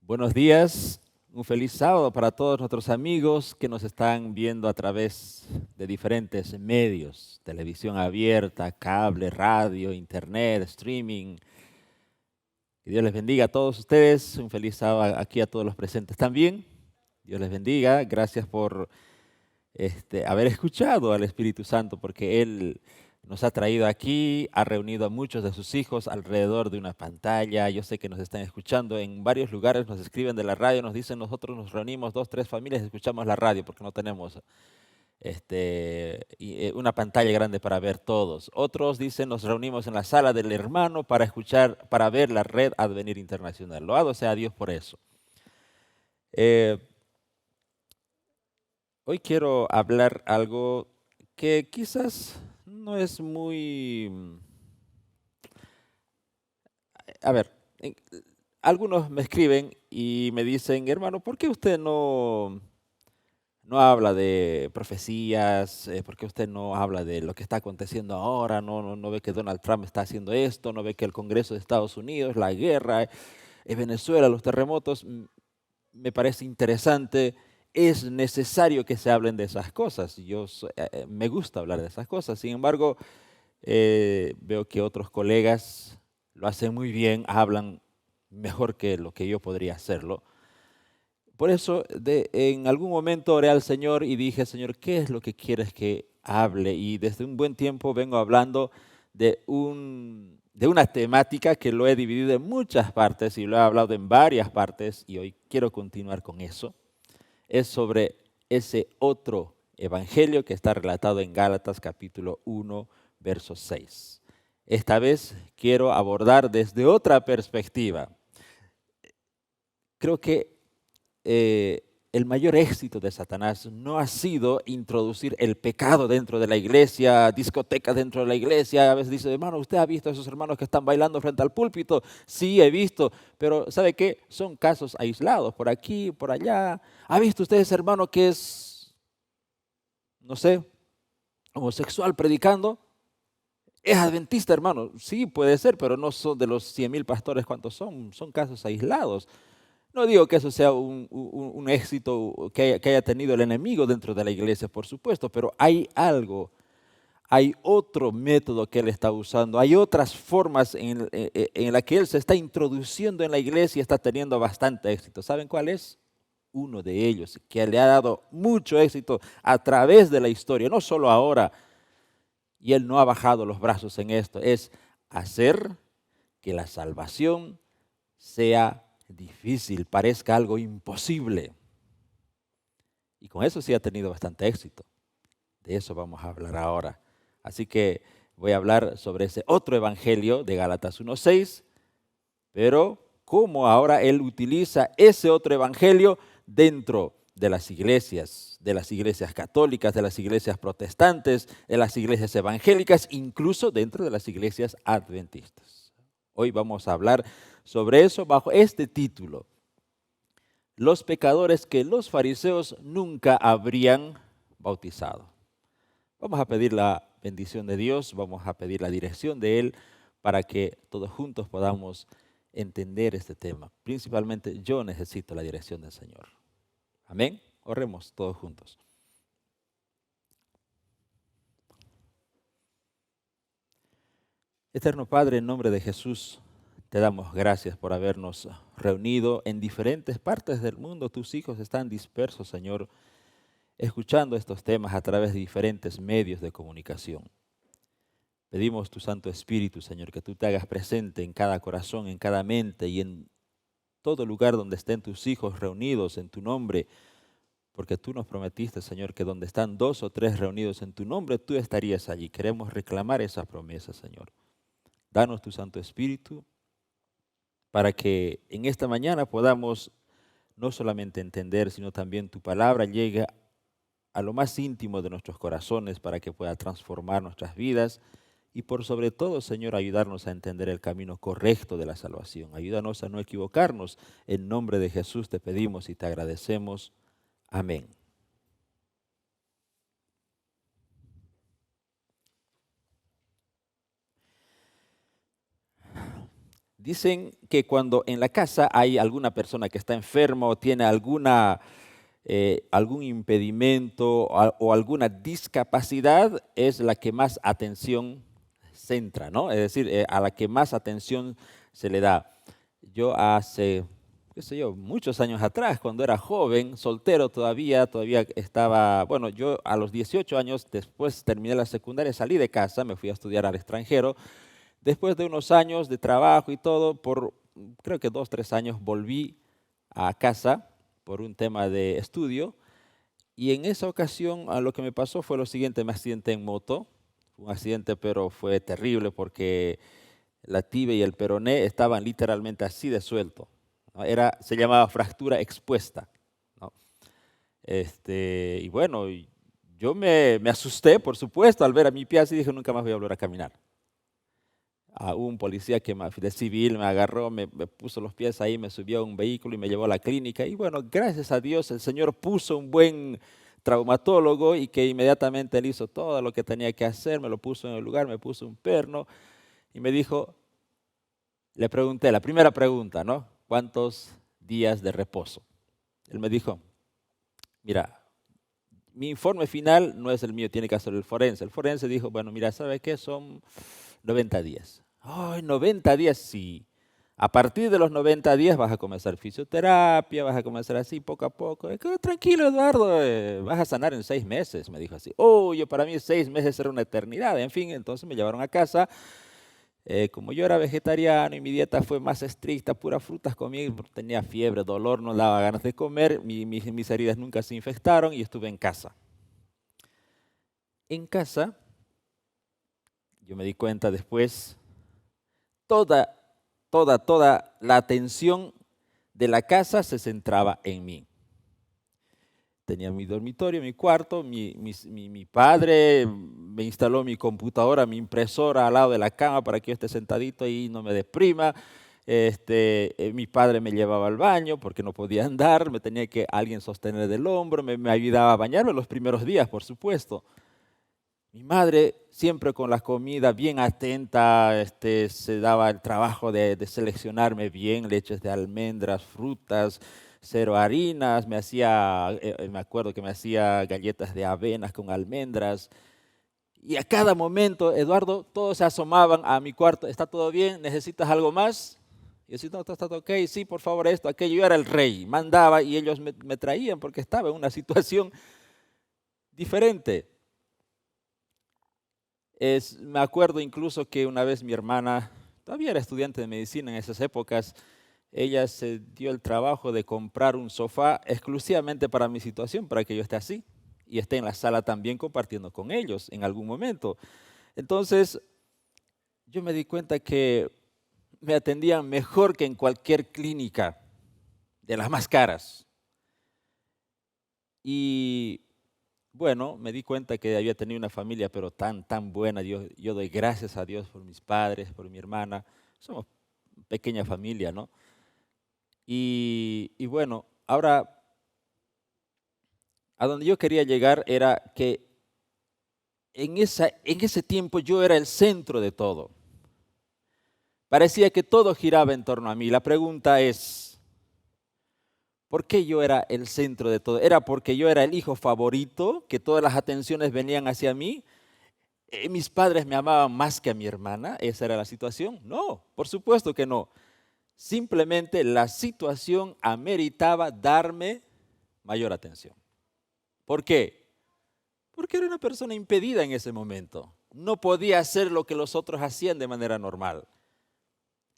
Buenos días, un feliz sábado para todos nuestros amigos que nos están viendo a través de diferentes medios, televisión abierta, cable, radio, internet, streaming. Que Dios les bendiga a todos ustedes, un feliz sábado aquí a todos los presentes también. Dios les bendiga, gracias por haber escuchado al Espíritu Santo, porque Él nos ha traído aquí, ha reunido a muchos de sus hijos alrededor de una pantalla. Yo sé que nos están escuchando en varios lugares, nos escriben de la radio, nos dicen nosotros nos reunimos 2, 3 familias, escuchamos la radio porque no tenemos una pantalla grande para ver todos. Otros dicen nos reunimos en la sala del hermano para escuchar, para ver la red Advenir Internacional. Loado sea Dios por eso. Eh, Hoy quiero hablar algo que quizás no es muy... A ver, algunos me escriben y me dicen, hermano, ¿por qué usted no habla de profecías? ¿Por qué usted no habla de lo que está aconteciendo ahora? ¿No ve que Donald Trump está haciendo esto? ¿No ve que el Congreso de Estados Unidos, la guerra, Venezuela, los terremotos? Me parece interesante, es necesario que se hablen de esas cosas. Me gusta hablar de esas cosas. Sin embargo, veo que otros colegas lo hacen muy bien, hablan mejor que lo que yo podría hacerlo. Por eso, en algún momento oré al Señor y dije, Señor, ¿qué es lo que quieres que hable? Y desde un buen tiempo vengo hablando de una temática que lo he dividido en muchas partes y lo he hablado en varias partes y hoy quiero continuar con eso. Es sobre ese otro evangelio que está relatado en Gálatas capítulo 1, verso 6. Esta vez quiero abordar desde otra perspectiva. Creo que eh, el mayor éxito de Satanás no ha sido introducir el pecado dentro de la iglesia, discotecas dentro de la iglesia. A veces dice, hermano, ¿usted ha visto a esos hermanos que están bailando frente al púlpito? Sí, he visto, pero ¿sabe qué? Son casos aislados, por aquí, por allá. ¿Ha visto usted ese hermano que es, no sé, homosexual predicando? ¿Es adventista, hermano? Sí, puede ser, pero no son de los 100,000 pastores, ¿cuántos son? Son casos aislados. No digo que eso sea un éxito que haya tenido el enemigo dentro de la iglesia, por supuesto, pero hay algo, hay otro método que él está usando, hay otras formas en las que él se está introduciendo en la iglesia y está teniendo bastante éxito. ¿Saben cuál es? Uno de ellos, que le ha dado mucho éxito a través de la historia, no solo ahora, y él no ha bajado los brazos en esto, es hacer que la salvación sea difícil, parezca algo imposible. Y con eso sí ha tenido bastante éxito. De eso vamos a hablar ahora. Así que voy a hablar sobre ese otro evangelio de Gálatas 1:6, pero cómo ahora él utiliza ese otro evangelio dentro de las iglesias católicas, de las iglesias protestantes, de las iglesias evangélicas, incluso dentro de las iglesias adventistas. Hoy vamos a hablar sobre eso bajo este título: los pecadores que los fariseos nunca habrían bautizado. Vamos a pedir la bendición de Dios, vamos a pedir la dirección de Él para que todos juntos podamos entender este tema. Principalmente yo necesito la dirección del Señor. Amén. Oremos todos juntos. Eterno Padre, en nombre de Jesús, te damos gracias por habernos reunido en diferentes partes del mundo. Tus hijos están dispersos, Señor, escuchando estos temas a través de diferentes medios de comunicación. Pedimos tu Santo Espíritu, Señor, que tú te hagas presente en cada corazón, en cada mente y en todo lugar donde estén tus hijos reunidos en tu nombre, porque tú nos prometiste, Señor, que donde están 2 o 3 reunidos en tu nombre, tú estarías allí. Queremos reclamar esa promesa, Señor. Danos tu Santo Espíritu para que en esta mañana podamos no solamente entender, sino también tu palabra llegue a lo más íntimo de nuestros corazones para que pueda transformar nuestras vidas y por sobre todo, Señor, ayudarnos a entender el camino correcto de la salvación. Ayúdanos a no equivocarnos. En nombre de Jesús te pedimos y te agradecemos. Amén. Dicen que cuando en la casa hay alguna persona que está enferma o tiene algún impedimento o alguna discapacidad, es la que más atención centra, ¿no? Es decir, a la que más atención se le da. Yo hace, qué sé yo, muchos años atrás, cuando era joven, soltero todavía estaba, bueno, yo a los 18 años, después terminé la secundaria, salí de casa, me fui a estudiar al extranjero. Después de unos años de trabajo y todo, por creo que 2, 3 años, volví a casa por un tema de estudio. Y en esa ocasión lo que me pasó fue lo siguiente: me accidenté en moto. Fue un accidente, pero fue terrible porque la tibia y el peroné estaban literalmente así de suelto, ¿no? Se llamaba fractura expuesta, ¿no? Y bueno, yo me asusté, por supuesto, al ver a mi pie así. Dije, nunca más voy a volver a caminar. Un policía de civil me agarró, me puso los pies ahí, me subió a un vehículo y me llevó a la clínica. Y bueno, gracias a Dios el Señor puso un buen traumatólogo y que inmediatamente él hizo todo lo que tenía que hacer, me lo puso en el lugar, me puso un perno y me dijo, le pregunté, la primera pregunta, ¿no? ¿Cuántos días de reposo? Él me dijo, mira, mi informe final no es el mío, tiene que hacer el forense. El forense dijo, bueno, mira, ¿sabe qué? Son 90 días. Ay, 90 días, sí. A partir de los 90 días vas a comenzar fisioterapia, vas a comenzar así poco a poco. Tranquilo, Eduardo, vas a sanar en 6 meses, me dijo así. Oh, para mí 6 meses era una eternidad. En fin, entonces me llevaron a casa. Como yo era vegetariano y mi dieta fue más estricta, puras frutas comí, tenía fiebre, dolor, no daba ganas de comer, mis heridas nunca se infectaron y estuve en casa. En casa, yo me di cuenta después, toda la atención de la casa se centraba en mí. Tenía mi dormitorio, mi cuarto, mi padre me instaló mi computadora, mi impresora al lado de la cama para que yo esté sentadito y no me deprima. Mi padre me llevaba al baño porque no podía andar, me tenía que alguien sostener del hombro, me ayudaba a bañarme los primeros días, por supuesto. Mi madre siempre con la comida bien atenta, se daba el trabajo de seleccionarme bien, leches de almendras, frutas, cero harinas, me acuerdo que me hacía galletas de avenas con almendras. Y a cada momento, Eduardo, todos se asomaban a mi cuarto, ¿está todo bien? ¿Necesitas algo más? Y yo decía, no, está todo ok, sí, por favor, esto, aquello. Yo era el rey, mandaba y ellos me traían porque estaba en una situación diferente. Me acuerdo incluso que una vez mi hermana, todavía era estudiante de medicina en esas épocas, ella se dio el trabajo de comprar un sofá exclusivamente para mi situación, para que yo esté así y esté en la sala también compartiendo con ellos en algún momento. Entonces, yo me di cuenta que me atendían mejor que en cualquier clínica de las más caras. Y bueno, me di cuenta que había tenido una familia, pero tan buena. Yo doy gracias a Dios por mis padres, por mi hermana. Somos pequeña familia, ¿no? Y bueno, ahora, a donde yo quería llegar era que en ese tiempo yo era el centro de todo. Parecía que todo giraba en torno a mí. La pregunta es, ¿por qué yo era el centro de todo? ¿Era porque yo era el hijo favorito, que todas las atenciones venían hacia mí? ¿Mis padres me amaban más que a mi hermana? ¿Esa era la situación? No, por supuesto que no. Simplemente la situación ameritaba darme mayor atención. ¿Por qué? Porque era una persona impedida en ese momento. No podía hacer lo que los otros hacían de manera normal.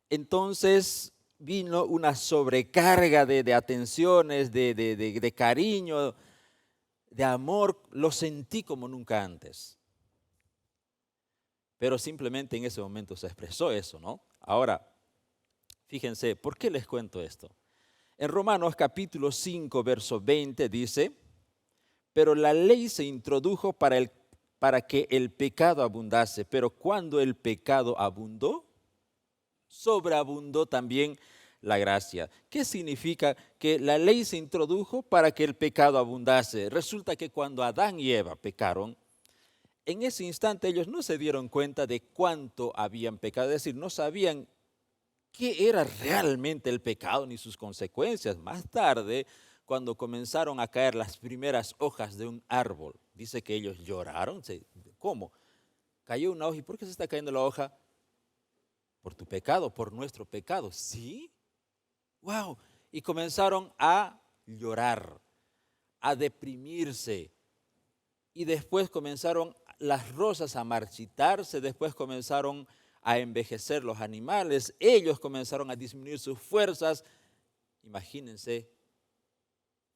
Entonces vino una sobrecarga de atenciones, de cariño, de amor. Lo sentí como nunca antes. Pero simplemente en ese momento se expresó eso, ¿no? Ahora, fíjense, ¿por qué les cuento esto? En Romanos capítulo 5, verso 20 dice, pero la ley se introdujo para que el pecado abundase, pero cuando el pecado abundó, sobreabundó también la gracia. ¿Qué significa que la ley se introdujo para que el pecado abundase? Resulta que cuando Adán y Eva pecaron, en ese instante ellos no se dieron cuenta de cuánto habían pecado, es decir, no sabían qué era realmente el pecado ni sus consecuencias. Más tarde, cuando comenzaron a caer las primeras hojas de un árbol, dice que ellos lloraron. ¿Cómo? Cayó una hoja. ¿Y por qué se está cayendo la hoja? Por tu pecado, por nuestro pecado. ¿Sí? ¡Wow! Y comenzaron a llorar, a deprimirse. Y después comenzaron las rosas a marchitarse, después comenzaron a envejecer los animales, ellos comenzaron a disminuir sus fuerzas. Imagínense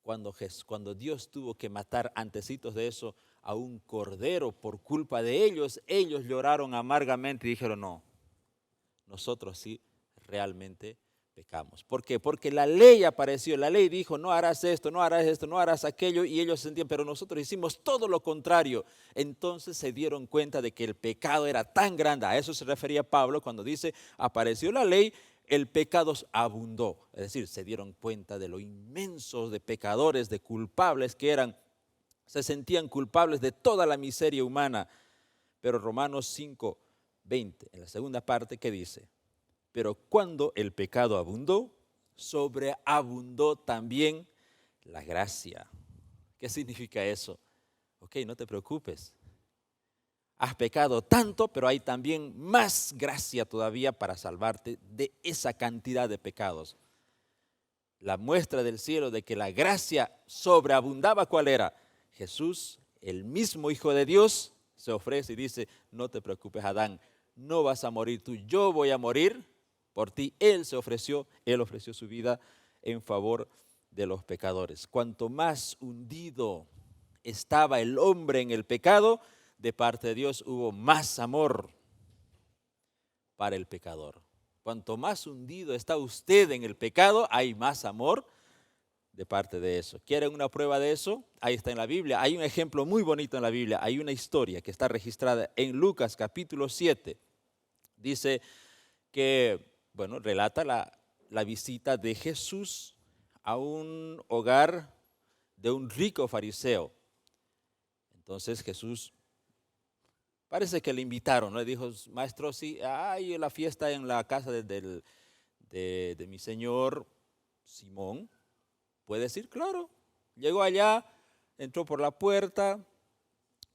cuando Dios tuvo que matar antecitos de eso a un cordero por culpa de ellos lloraron amargamente y dijeron, no, nosotros sí realmente pecamos. ¿Por qué? Porque la ley apareció, la ley dijo, no harás esto, no harás esto, no harás aquello, y ellos sentían, pero nosotros hicimos todo lo contrario. Entonces se dieron cuenta de que el pecado era tan grande, a eso se refería Pablo cuando dice, apareció la ley, el pecado abundó. Es decir, se dieron cuenta de lo inmensos de pecadores, de culpables que eran, se sentían culpables de toda la miseria humana. Pero Romanos 5:20, en la segunda parte, ¿qué dice? Pero cuando el pecado abundó, sobreabundó también la gracia. ¿Qué significa eso? Ok, no te preocupes. Has pecado tanto, pero hay también más gracia todavía para salvarte de esa cantidad de pecados. La muestra del cielo de que la gracia sobreabundaba, ¿cuál era? Jesús, el mismo Hijo de Dios, se ofrece y dice, no te preocupes, Adán, no vas a morir tú, yo voy a morir por ti. Él ofreció su vida en favor de los pecadores. Cuanto más hundido estaba el hombre en el pecado, de parte de Dios hubo más amor para el pecador. Cuanto más hundido está usted en el pecado, hay más amor de parte de eso. ¿Quieren una prueba de eso? Ahí está en la Biblia. Hay un ejemplo muy bonito en la Biblia. Hay una historia que está registrada en Lucas capítulo 7. Dice que, relata la visita de Jesús a un hogar de un rico fariseo. Entonces Jesús parece que le invitaron, ¿no? Le dijo, maestro, sí, hay la fiesta en la casa de mi señor Simón. ¿Puedes ir? Claro. Llegó allá, entró por la puerta.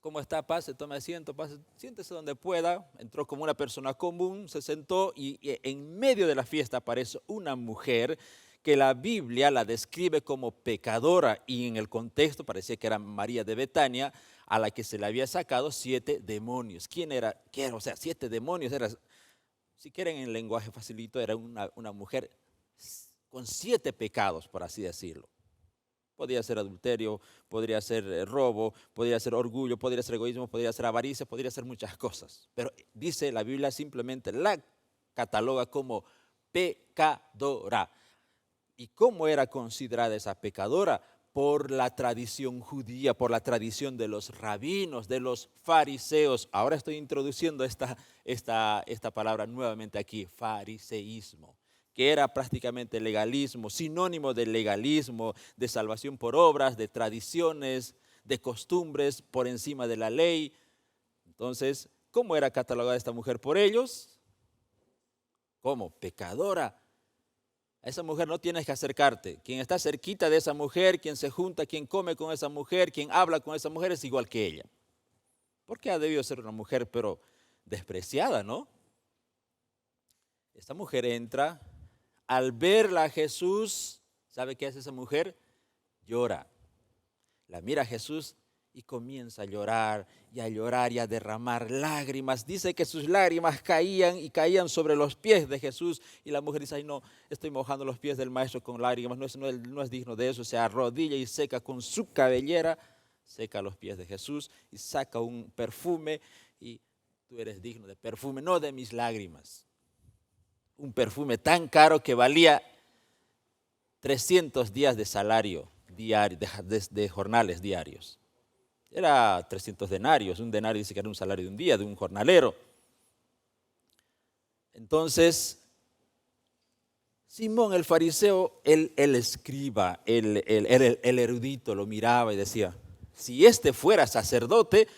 ¿Cómo está? Pase, tome asiento, pase, siéntese donde pueda. Entró como una persona común, se sentó y en medio de la fiesta aparece una mujer que la Biblia la describe como pecadora y en el contexto parecía que era María de Betania, a la que se le había sacado 7 demonios. ¿Quién era? ¿Qué era? O sea, 7 demonios. Era, si quieren en lenguaje facilito, era una mujer con 7 pecados, por así decirlo. Podría ser adulterio, podría ser robo, podría ser orgullo, podría ser egoísmo, podría ser avaricia, podría ser muchas cosas. Pero dice la Biblia simplemente la cataloga como pecadora. ¿Y cómo era considerada esa pecadora? Por la tradición judía, por la tradición de los rabinos, de los fariseos. Ahora estoy introduciendo esta palabra nuevamente aquí, fariseísmo, que era prácticamente legalismo, sinónimo de legalismo, de salvación por obras, de tradiciones, de costumbres por encima de la ley. Entonces, ¿cómo era catalogada esta mujer por ellos? ¿Cómo? Pecadora. A esa mujer no tienes que acercarte. Quien está cerquita de esa mujer, quien se junta, quien come con esa mujer, quien habla con esa mujer es igual que ella. Porque ha debido ser una mujer, pero despreciada, ¿no? Esta mujer entra, al verla a Jesús, ¿sabe qué hace esa mujer? Llora. La mira a Jesús y comienza a llorar y a derramar lágrimas. Dice que sus lágrimas caían y caían sobre los pies de Jesús. Y la mujer dice, ay no, estoy mojando los pies del maestro con lágrimas, no es digno de eso. Se arrodilla y seca con su cabellera, seca los pies de Jesús y saca un perfume y tú eres digno de perfume, no de mis lágrimas. Un perfume tan caro que valía 300 días de salario diario, de jornales diarios. Era 300 denarios, un denario dice que era un salario de un día, de un jornalero. Entonces, Simón el fariseo, el escriba, el erudito, lo miraba y decía, si este fuera sacerdote,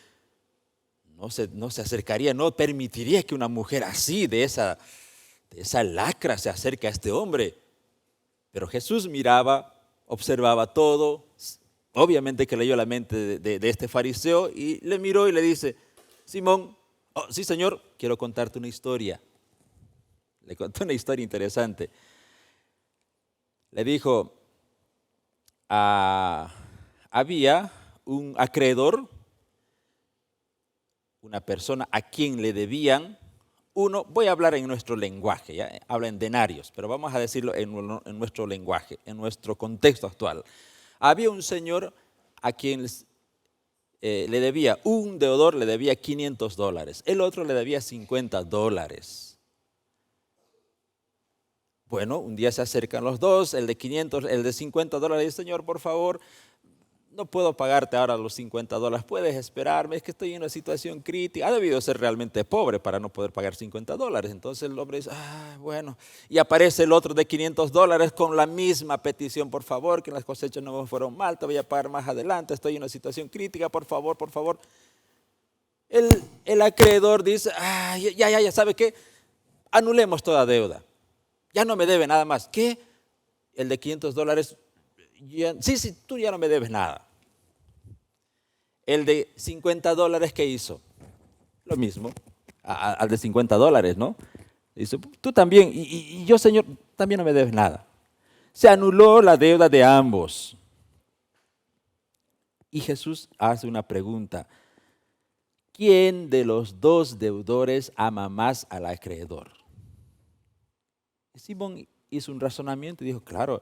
no se acercaría, no permitiría que una mujer así, de esa esa lacra se acerca a este hombre. Pero Jesús miraba, observaba todo, obviamente que leyó la mente de este fariseo y le miró y le dice, Simón, oh, sí señor, quiero contarte una historia. Le contó una historia interesante. Le dijo, había un acreedor, una persona a quien le debían voy a hablar en nuestro lenguaje, ¿ya? Habla en denarios, pero vamos a decirlo en nuestro lenguaje, en nuestro contexto actual. Había un señor a quien le debía, un deudor le debía $500, el otro le debía $50. Bueno, un día se acercan los dos, el de 500, el de $50, dice, Señor, por favor, no puedo pagarte ahora los $50, puedes esperarme, es que estoy en una situación crítica. Ha debido ser realmente pobre para no poder pagar $50. Entonces el hombre dice, bueno, y aparece el otro de $500 con la misma petición, por favor, que las cosechas no me fueron mal, te voy a pagar más adelante, estoy en una situación crítica, por favor, por favor. El acreedor dice, ya, ¿sabe qué? Anulemos toda deuda. Ya no me debe nada más. ¿Qué? El de $500, sí, tú ya no me debes nada. El de $50, ¿qué hizo? Lo mismo, al de $50, ¿no? Dice, tú también, y yo, Señor, también no me debes nada. Se anuló la deuda de ambos. Y Jesús hace una pregunta. ¿Quién de los dos deudores ama más al acreedor? Simón hizo un razonamiento y dijo, claro,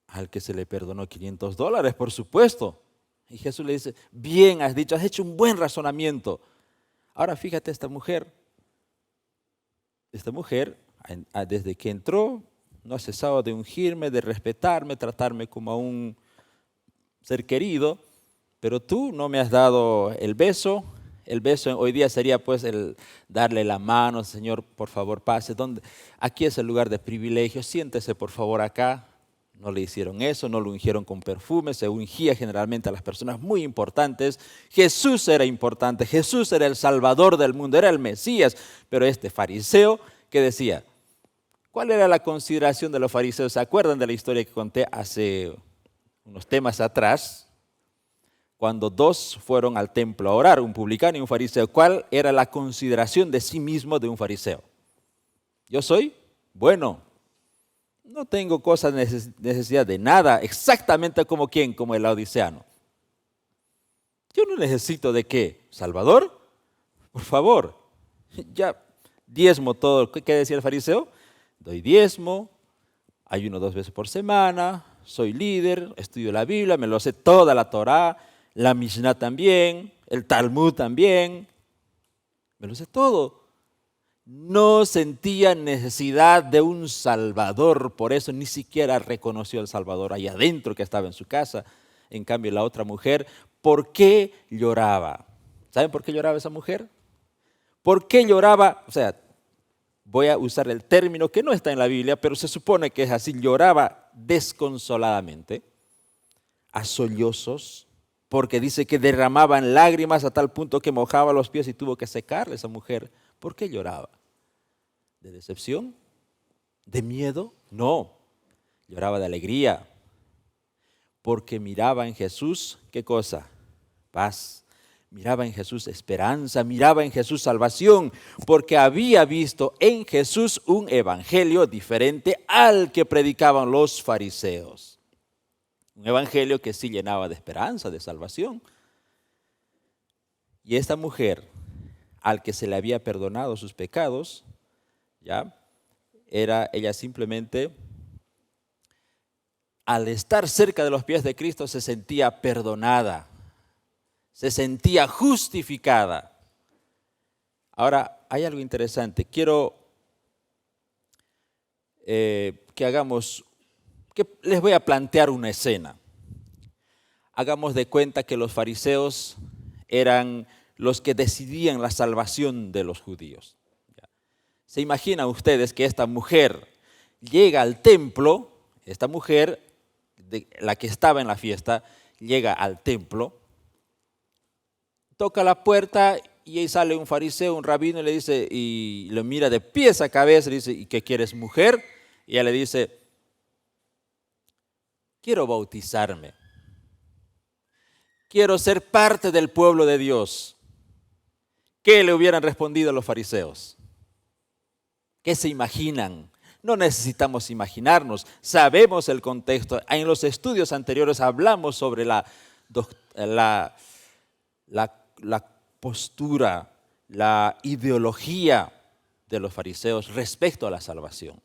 al que se le perdonó $500, por supuesto. Y Jesús le dice, bien has dicho, has hecho un buen razonamiento. Ahora fíjate esta mujer, desde que entró, no ha cesado de ungirme, de respetarme, tratarme como a un ser querido, pero tú no me has dado el beso. El beso hoy día sería pues el darle la mano, Señor, por favor, pase. Aquí es el lugar de privilegio, siéntese por favor acá. No le hicieron eso, no lo ungieron con perfume, se ungía generalmente a las personas muy importantes. Jesús era importante, Jesús era el Salvador del mundo, era el Mesías, pero este fariseo, ¿qué decía? ¿Cuál era la consideración de los fariseos? ¿Se acuerdan de la historia que conté hace unos temas atrás? Cuando dos fueron al templo a orar, un publicano y un fariseo, ¿cuál era la consideración de sí mismo de un fariseo? Yo soy bueno, no tengo necesidad de nada, exactamente como quién, como el laodiceano. Yo no necesito de qué, Salvador, por favor, ya diezmo todo. ¿Qué decía el fariseo? Doy diezmo, ayuno 2 veces por semana, soy líder, estudio la Biblia, me lo sé toda la Torá, la Mishnah también, el Talmud también, me lo sé todo. No sentía necesidad de un Salvador, por eso ni siquiera reconoció al Salvador ahí adentro que estaba en su casa. En cambio, la otra mujer, ¿por qué lloraba? ¿Saben por qué lloraba esa mujer? ¿Por qué lloraba? O sea, voy a usar el término que no está en la Biblia, pero se supone que es así, lloraba desconsoladamente, a sollozos, porque dice que derramaban lágrimas a tal punto que mojaba los pies y tuvo que secarle esa mujer. ¿Por qué lloraba? ¿De decepción? ¿De miedo? No, lloraba de alegría, porque miraba en Jesús, ¿qué cosa? Paz. Miraba en Jesús esperanza, miraba en Jesús salvación, porque había visto en Jesús un evangelio diferente al que predicaban los fariseos. Un evangelio que sí llenaba de esperanza, de salvación. Y esta mujer, al que se le había perdonado sus pecados, ¿ya? Ella simplemente, al estar cerca de los pies de Cristo, se sentía perdonada, se sentía justificada. Ahora, hay algo interesante. Quiero que les voy a plantear una escena. Hagamos de cuenta que los fariseos eran los que decidían la salvación de los judíos. ¿Se imaginan ustedes que esta mujer llega al templo, esta mujer, la que estaba en la fiesta, llega al templo, toca la puerta y ahí sale un fariseo, un rabino, y le dice, y lo mira de pies a cabeza, y le dice, ¿y qué quieres, mujer? Y ella le dice, quiero bautizarme, quiero ser parte del pueblo de Dios. ¿Qué le hubieran respondido los fariseos? ¿Qué se imaginan? No necesitamos imaginarnos, sabemos el contexto. En los estudios anteriores hablamos sobre la postura, la ideología de los fariseos respecto a la salvación.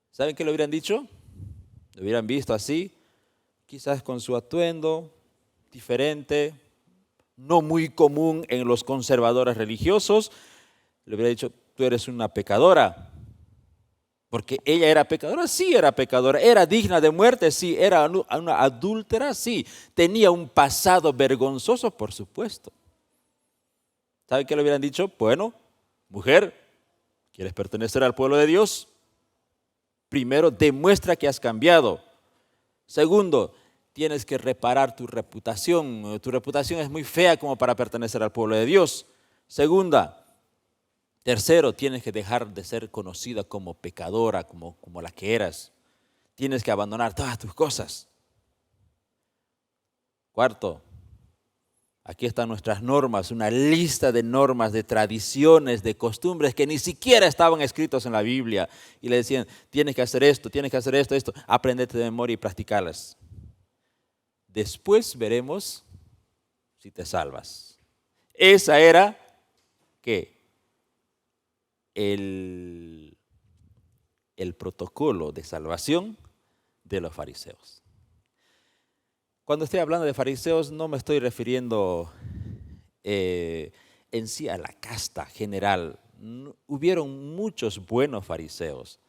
¿Saben qué le hubieran dicho? Lo hubieran visto así, quizás con su atuendo diferente, no muy común en los conservadores religiosos. Le hubiera dicho, tú eres una pecadora. Porque ella era pecadora, sí era pecadora. Era digna de muerte, sí. Era una adúltera, sí. Tenía un pasado vergonzoso, por supuesto. ¿Saben qué le hubieran dicho? Bueno, mujer, ¿quieres pertenecer al pueblo de Dios? Primero, demuestra que has cambiado. Segundo, tienes que reparar tu reputación. Tu reputación es muy fea como para pertenecer al pueblo de Dios. Tercero, tienes que dejar de ser conocida como pecadora, como la que eras. Tienes que abandonar todas tus cosas. Cuarto, aquí están nuestras normas, una lista de normas, de tradiciones, de costumbres que ni siquiera estaban escritos en la Biblia. Y le decían, tienes que hacer esto, esto, aprendete de memoria y practicarlas. Después veremos si te salvas. Esa era, ¿qué? El protocolo de salvación de los fariseos. Cuando estoy hablando de fariseos no me estoy refiriendo en sí a la casta general. Hubieron muchos buenos fariseos.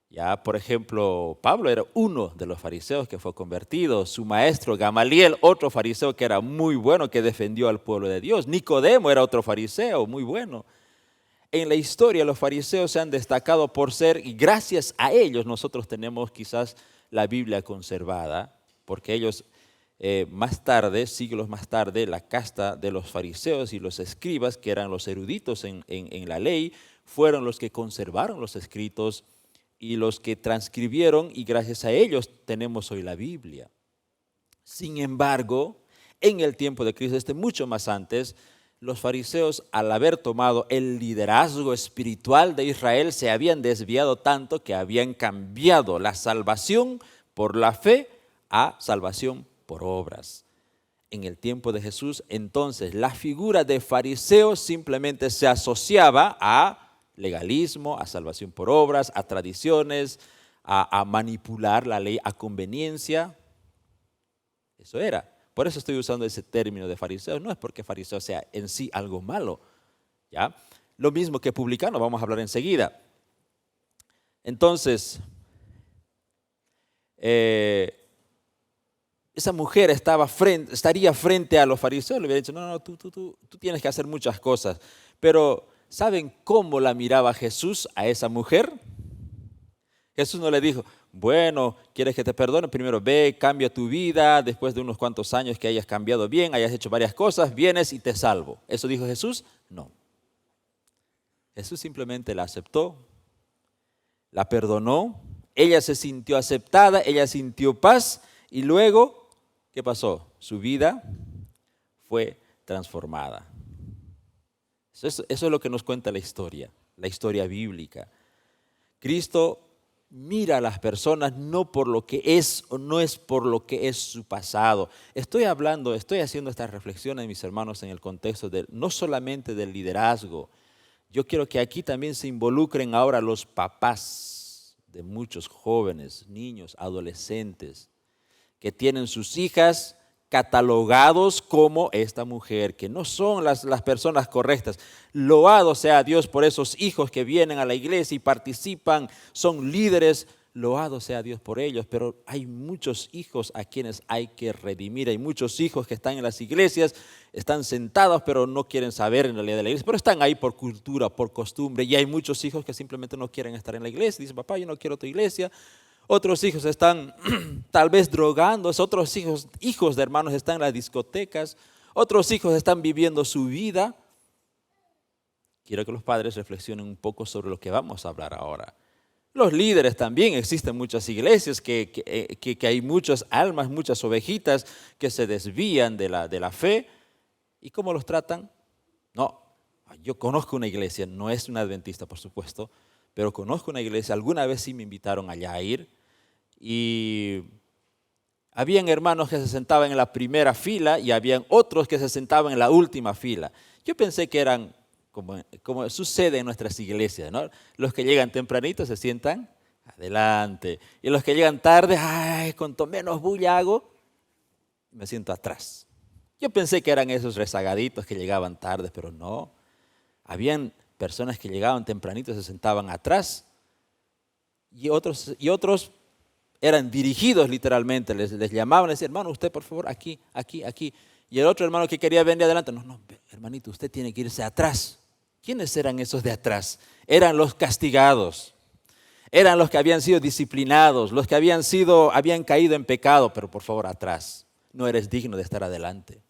Ya, por ejemplo, Pablo era uno de los fariseos que fue convertido. Su maestro Gamaliel, otro fariseo que era muy bueno, que defendió al pueblo de Dios. Nicodemo era otro fariseo muy bueno. En la historia los fariseos se han destacado por ser, y gracias a ellos nosotros tenemos quizás la Biblia conservada, porque ellos más tarde, siglos más tarde, la casta de los fariseos y los escribas, que eran los eruditos en la ley, fueron los que conservaron los escritos y los que transcribieron, y gracias a ellos tenemos hoy la Biblia. Sin embargo, en el tiempo de Cristo, mucho más antes, los fariseos, al haber tomado el liderazgo espiritual de Israel, se habían desviado tanto que habían cambiado la salvación por la fe a salvación por obras. En el tiempo de Jesús, entonces, la figura de fariseo simplemente se asociaba a legalismo, a salvación por obras, a tradiciones, a manipular la ley a conveniencia. Eso era. Por eso estoy usando ese término de fariseo. No es porque fariseo sea en sí algo malo, ¿ya? Lo mismo que publicano, vamos a hablar enseguida. Entonces, esa mujer estaría frente a los fariseos. Le hubiera dicho, no, tú tienes que hacer muchas cosas. Pero, ¿saben cómo la miraba Jesús a esa mujer? Jesús no le dijo, bueno, ¿quieres que te perdone? Primero ve, cambia tu vida, después de unos cuantos años que hayas cambiado bien, hayas hecho varias cosas, vienes y te salvo. ¿Eso dijo Jesús? No. Jesús simplemente la aceptó, la perdonó, ella se sintió aceptada, ella sintió paz y luego, ¿qué pasó? Su vida fue transformada. Eso es lo que nos cuenta la historia bíblica. Cristo mira a las personas no por lo que es o no es por lo que es su pasado. Estoy haciendo estas reflexiones, mis hermanos, en el contexto no solamente del liderazgo. Yo quiero que aquí también se involucren ahora los papás de muchos jóvenes, niños, adolescentes, que tienen sus hijas catalogados como esta mujer, que no son las personas correctas. Loado sea Dios por esos hijos que vienen a la iglesia y participan, son líderes. Loado sea Dios por ellos, pero hay muchos hijos a quienes hay que redimir. Hay muchos hijos que están en las iglesias, están sentados, pero no quieren saber en realidad de la iglesia, pero están ahí por cultura, por costumbre. Y hay muchos hijos que simplemente no quieren estar en la iglesia. Dicen, papá, yo no quiero tu iglesia. Otros hijos están tal vez drogándose, otros hijos de hermanos están en las discotecas, Otros hijos están viviendo su vida. Quiero que los padres reflexionen un poco sobre lo que vamos a hablar ahora. Los líderes también, existen muchas iglesias que hay muchas almas, muchas ovejitas que se desvían de la fe. ¿Y cómo los tratan? No, yo conozco una iglesia, no es una adventista por supuesto, pero conozco una iglesia, alguna vez sí me invitaron allá a ir y habían hermanos que se sentaban en la primera fila y habían otros que se sentaban en la última fila. Yo pensé que eran como sucede en nuestras iglesias, ¿no? Los que llegan tempranito se sientan adelante y los que llegan tarde, ay, cuanto menos bulla hago, me siento atrás. Yo pensé que eran esos rezagaditos que llegaban tarde, pero no. Habían personas que llegaban tempranito y se sentaban atrás y otros eran dirigidos literalmente, les llamaban, les decían, hermano, usted por favor, aquí, aquí, aquí. Y el otro hermano que quería venir adelante, no, hermanito, usted tiene que irse atrás. ¿Quiénes eran esos de atrás? Eran los castigados, eran los que habían sido disciplinados, los que habían caído en pecado, pero por favor atrás, no eres digno de estar adelante.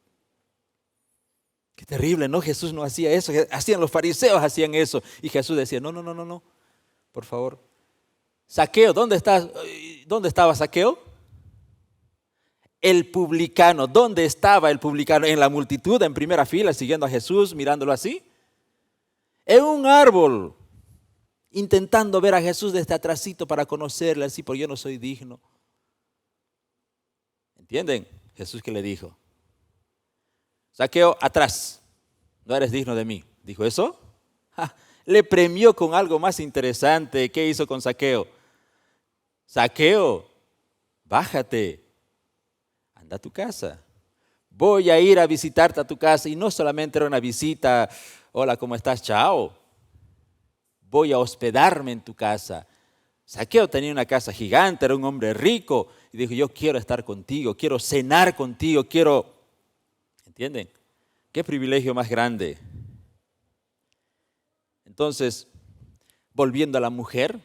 Qué terrible, ¿no? Jesús no hacía eso, hacían los fariseos, hacían eso. Y Jesús decía, no, por favor. Zaqueo, ¿dónde estás? ¿Dónde estaba Zaqueo? El publicano, ¿dónde estaba el publicano? En la multitud, en primera fila, siguiendo a Jesús, mirándolo así. En un árbol, intentando ver a Jesús desde atrásito para conocerle así, porque yo no soy digno. ¿Entienden? Jesús, ¿qué le dijo? Zaqueo, atrás, no eres digno de mí. ¿Dijo eso? Le premió con algo más interesante. ¿Qué hizo con Zaqueo? Zaqueo, bájate, anda a tu casa. Voy a ir a visitarte a tu casa. Y no solamente era una visita, hola, ¿cómo estás? Chao. Voy a hospedarme en tu casa. Zaqueo tenía una casa gigante, era un hombre rico. Y dijo, yo quiero estar contigo, quiero cenar contigo, ¿entienden? ¿Qué privilegio más grande? Entonces, volviendo a la mujer,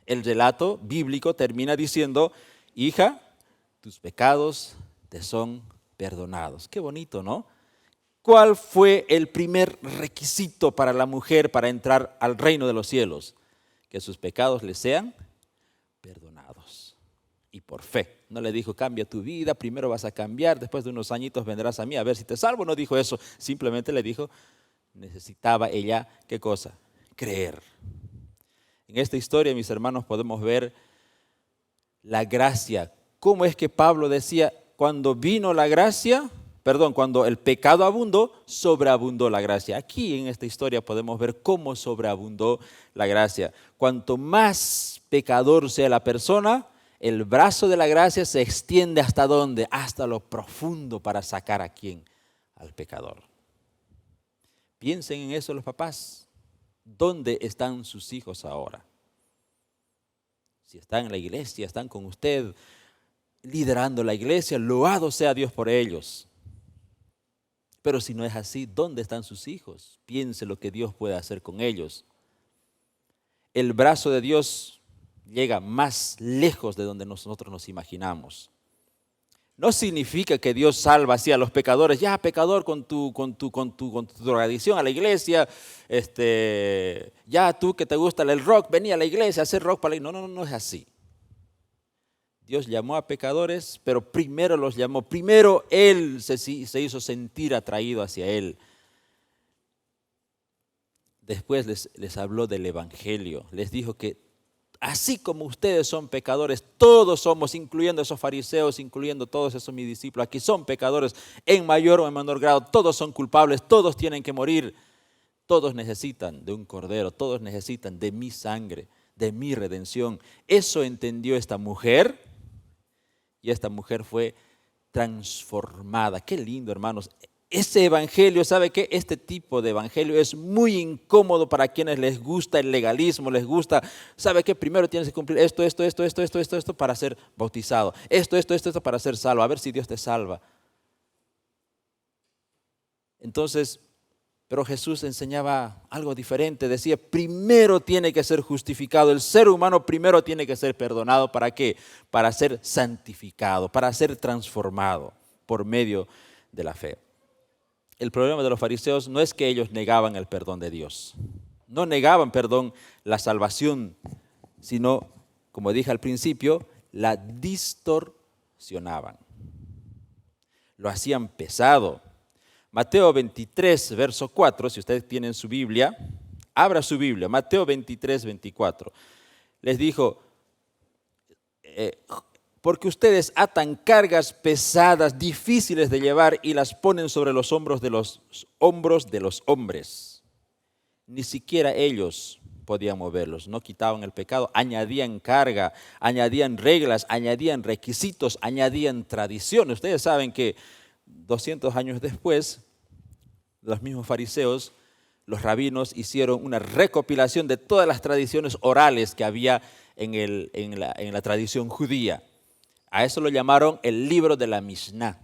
el relato bíblico termina diciendo, hija, tus pecados te son perdonados. Qué bonito, ¿no? ¿Cuál fue el primer requisito para la mujer para entrar al reino de los cielos? Que sus pecados le sean perdonados. Y por fe. No le dijo, cambia tu vida, primero vas a cambiar, después de unos añitos vendrás a mí a ver si te salvo. No dijo eso, simplemente le dijo, necesitaba ella, ¿qué cosa? Creer. En esta historia, mis hermanos, podemos ver la gracia. ¿Cómo es que Pablo decía, cuando el pecado abundó, sobreabundó la gracia? Aquí en esta historia podemos ver cómo sobreabundó la gracia. Cuanto más pecador sea la persona, el brazo de la gracia se extiende ¿hasta dónde? Hasta lo profundo para sacar a quién, al pecador. Piensen en eso los papás. ¿Dónde están sus hijos ahora? Si están en la iglesia, están con usted, liderando la iglesia, loado sea Dios por ellos. Pero si no es así, ¿dónde están sus hijos? Piense lo que Dios puede hacer con ellos. El brazo de Dios llega más lejos de donde nosotros nos imaginamos. No significa que Dios salva así a los pecadores, ya pecador con tu drogadicción a la iglesia, ya tú que te gusta el rock, vení a la iglesia a hacer rock para la iglesia. No es así. Dios llamó a pecadores, pero primero los llamó, primero Él se hizo sentir atraído hacia Él. Después les habló del evangelio, les dijo que así como ustedes son pecadores, todos somos, incluyendo esos fariseos, incluyendo todos esos mis discípulos, aquí son pecadores en mayor o en menor grado, todos son culpables, todos tienen que morir, todos necesitan de un cordero, todos necesitan de mi sangre, de mi redención. Eso entendió esta mujer y esta mujer fue transformada. Qué lindo, hermanos. Ese evangelio, ¿sabe qué? Este tipo de evangelio es muy incómodo para quienes les gusta el legalismo, les gusta, ¿sabe qué? Primero tienes que cumplir esto para ser bautizado, esto para ser salvo, a ver si Dios te salva. Entonces, pero Jesús enseñaba algo diferente, decía, primero tiene que ser justificado, el ser humano primero tiene que ser perdonado, ¿para qué? Para ser santificado, para ser transformado por medio de la fe. el problema de los fariseos no es que ellos negaban el perdón de Dios. No negaban, perdón, la salvación, sino, como dije al principio, la distorsionaban. Lo hacían pesado. Mateo 23, verso 4, si ustedes tienen su Biblia, abra su Biblia, Mateo 23, 24. Les dijo, porque ustedes atan cargas pesadas, difíciles de llevar y las ponen sobre los hombros de los hombres. Ni siquiera ellos podían moverlos, no quitaban el pecado, añadían carga, añadían reglas, añadían requisitos, añadían tradiciones. Ustedes saben que 200 años después, los mismos fariseos, los rabinos, hicieron una recopilación de todas las tradiciones orales que había en la tradición judía. A eso lo llamaron el libro de la Mishnah.